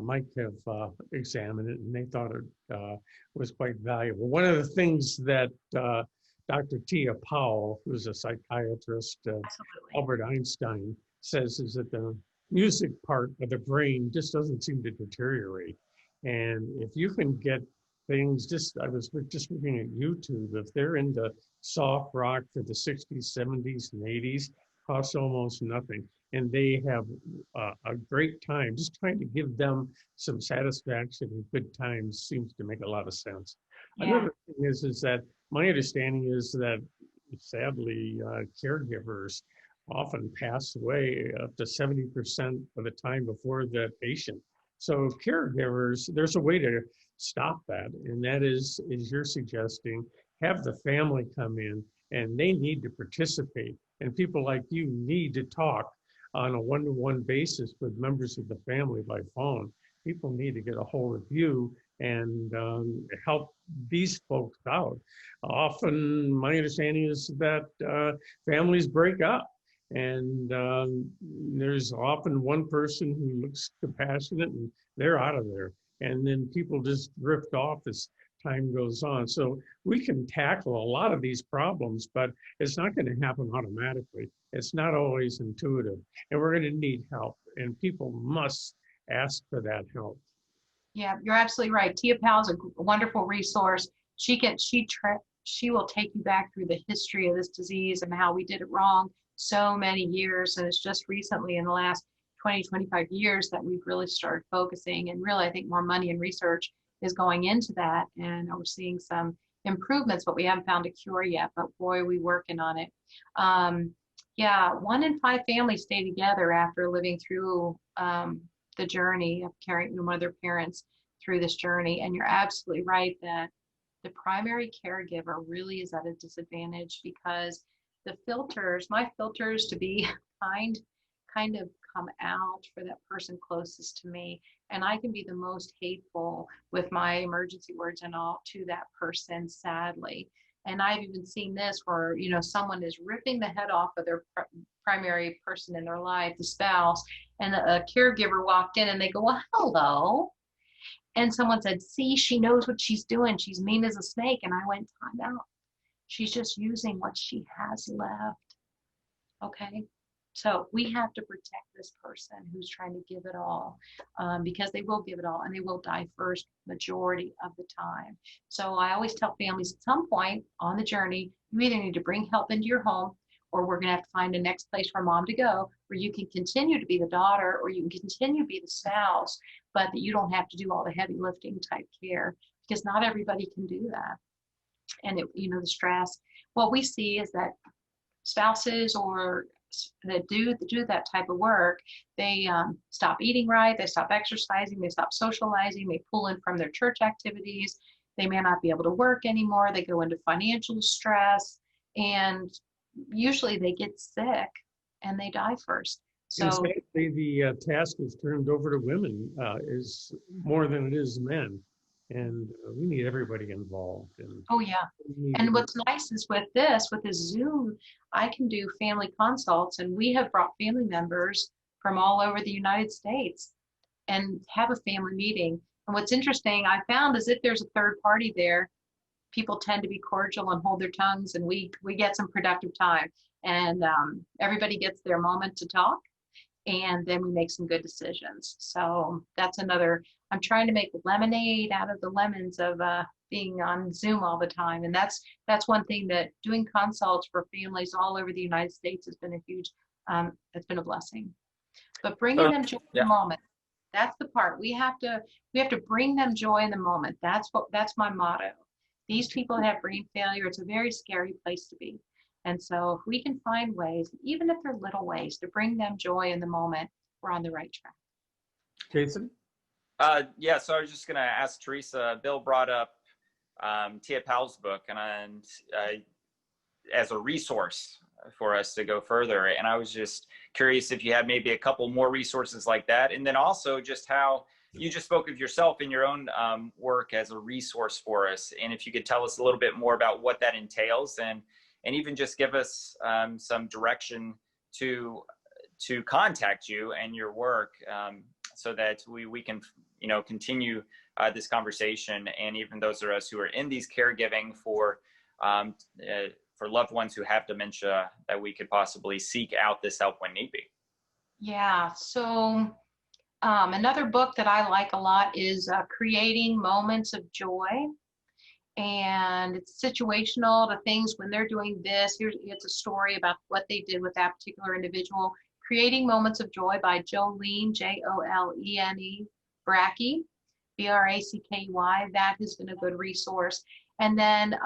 Mike have examined it, and they thought it was quite valuable. One of the things that Dr. Tia Powell, who's a psychiatrist at Absolutely. Albert Einstein, says is that the music part of the brain just doesn't seem to deteriorate. And if you can get things, I was just looking at YouTube, if they're into soft rock for the 60s, 70s, and 80s, costs almost nothing. And they have a great time. Just trying to give them some satisfaction and good times seems to make a lot of sense. Yeah. Another thing is that my understanding is that sadly, caregivers often pass away up to 70% of the time before the patient. So caregivers, there's a way to stop that, and that is you're suggesting, have the family come in, and they need to participate. And people like you need to talk on a one-to-one basis with members of the family by phone. People need to get a hold of you and help these folks out. Often, my understanding is that families break up. And there's often one person who looks compassionate and they're out of there. And then people just drift off as time goes on. So we can tackle a lot of these problems, but it's not going to happen automatically. It's not always intuitive. And we're going to need help. And people must ask for that help. Yeah, you're absolutely right. Tia Powell's a wonderful resource. She will take you back through the history of this disease and how we did it wrong so many years. And it's just recently in the last 20, 25 years that we've really started focusing, and really I think more money and research is going into that, and we're seeing some improvements, but we haven't found a cure yet, but boy, we're working on it. Yeah, 1 in 5 families stay together after living through the journey of carrying one of their parents through this journey. And you're absolutely right that the primary caregiver really is at a disadvantage, because the filters, my filters to be kind of come out for that person closest to me. And I can be the most hateful with my emergency words and all to that person, sadly. And I've even seen this where, someone is ripping the head off of their primary person in their life, the spouse, and a caregiver walked in and they go, well, hello. And someone said, see, she knows what she's doing. She's mean as a snake. And I went, time out. She's just using what she has left. Okay. So we have to protect this person who's trying to give it all, because they will give it all and they will die first majority of the time. So I always tell families at some point on the journey, you either need to bring help into your home, or we're going to have to find the next place for mom to go where you can continue to be the daughter, or you can continue to be the spouse, but that you don't have to do all the heavy lifting type care, because not everybody can do that. And the stress, what we see is that spouses or that do that type of work, they stop eating right, they stop exercising, they stop socializing, they pull in from their church activities, they may not be able to work anymore, they go into financial stress, and usually they get sick and they die first. So and sadly, the task is turned over to women is more than it is men. And we need everybody involved. Oh yeah. And what's nice is with this Zoom, I can do family consults, and we have brought family members from all over the United States and have a family meeting. And what's interesting, I found, is if there's a third party there, people tend to be cordial and hold their tongues, and we get some productive time, and everybody gets their moment to talk. and then we make some good decisions. So that's another, I'm trying to make lemonade out of the lemons of being on Zoom all the time. And that's one thing that doing consults for families all over the United States has been a huge, it's been a blessing. But bringing them joy in the moment, that's the part. We have to bring them joy in the moment. That's my motto. These people have brain failure. It's a very scary place to be. And so if we can find ways, even if they're little ways, to bring them joy in the moment, we're on the right track. Jason? Yeah, so I was just going to ask Teresa. Bill brought up Tia Powell's book and as a resource for us to go further. And I was just curious if you had maybe a couple more resources like that. And then also just how you just spoke of yourself in your own work as a resource for us. And if you could tell us a little bit more about what that entails and even just give us some direction to contact you and your work so that we can, continue this conversation. And even those of us who are in these caregiving for loved ones who have dementia, that we could possibly seek out this help when need be. Yeah, so another book that I like a lot is Creating Moments of Joy. And it's situational to things when they're doing this. It's a story about what they did with that particular individual. Creating Moments of Joy by Jolene, Jolene Brackey, Bracky. That has been a good resource. And then,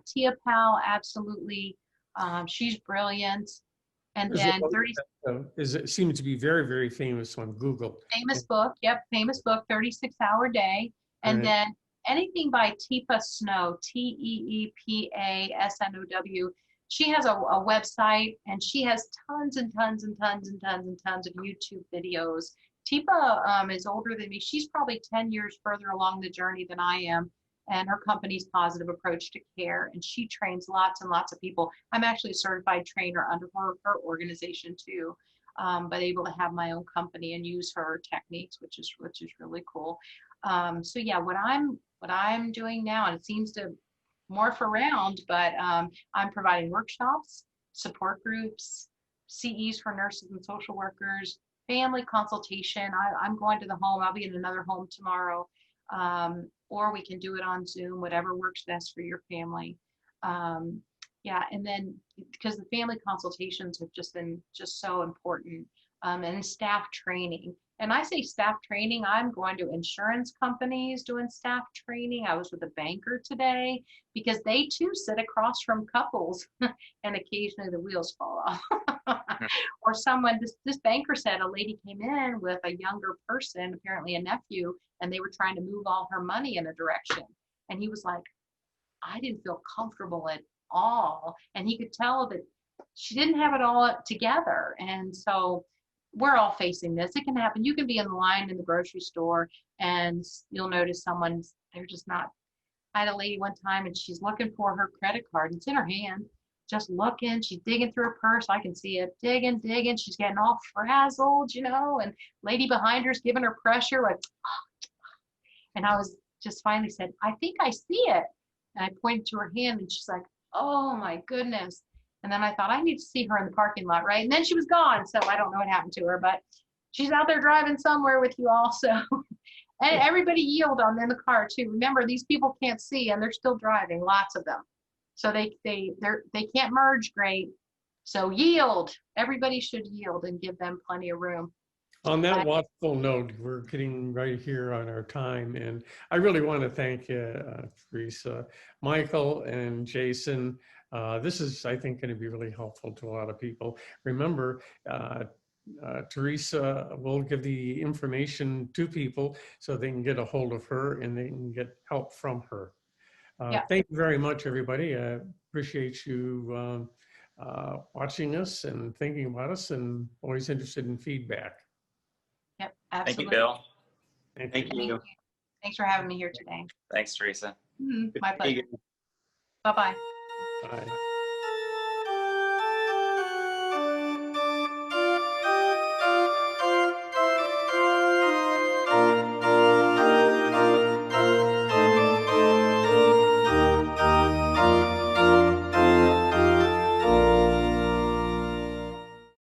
Tia Powell, absolutely. She's brilliant. And then 30 it seems to be very, very famous on Google. Famous book, 36-Hour Day. And then anything by Teepa Snow, Teepasnow. She has a website, and she has tons and tons and tons and tons and tons of YouTube videos. Teepa is older than me. She's probably 10 years further along the journey than I am, and her company's Positive Approach to Care, and she trains lots and lots of people. I'm actually a certified trainer under her organization too, but able to have my own company and use her techniques, which is really cool. So yeah, what I'm doing now, and it seems to morph around, but I'm providing workshops, support groups, CEs for nurses and social workers, family consultation. I'm going to the home. I'll be in another home tomorrow, or we can do it on Zoom, whatever works best for your family. Yeah, and then because the family consultations have just been so important, and staff training. And I say staff training, I'm going to insurance companies doing staff training. I was with a banker today because they too sit across from couples and occasionally the wheels fall off. Or someone, this banker said a lady came in with a younger person, apparently a nephew, and they were trying to move all her money in a direction. And he was like, I didn't feel comfortable at all. And he could tell that she didn't have it all together. And so we're all facing this. It can happen. You can be in line in the grocery store and you'll notice they're just not. I had a lady one time and she's looking for her credit card. It's in her hand, just looking. She's digging through her purse. I can see it, digging. She's getting all frazzled, and lady behind her's giving her pressure. Like, and I was just finally said, I think I see it. And I pointed to her hand and she's like, oh my goodness. And then I thought, I need to see her in the parking lot, right? And then she was gone. So I don't know what happened to her, but she's out there driving somewhere with you also. And everybody yield on in the car too. Remember, these people can't see and they're still driving, lots of them. So they can't merge great. So yield. Everybody should yield and give them plenty of room. On that watchful note, we're getting right here on our time. And I really want to thank Teresa, Michael, and Jason. This is, I think, going to be really helpful to a lot of people. Remember, Teresa will give the information to people so they can get a hold of her and they can get help from her. Thank you very much, everybody. I appreciate you watching us and thinking about us, and always interested in feedback. Yep, absolutely. Thank you, Bill. Thank you. Thanks for having me here today. Thanks, Teresa. My pleasure. Bye-bye. Bye.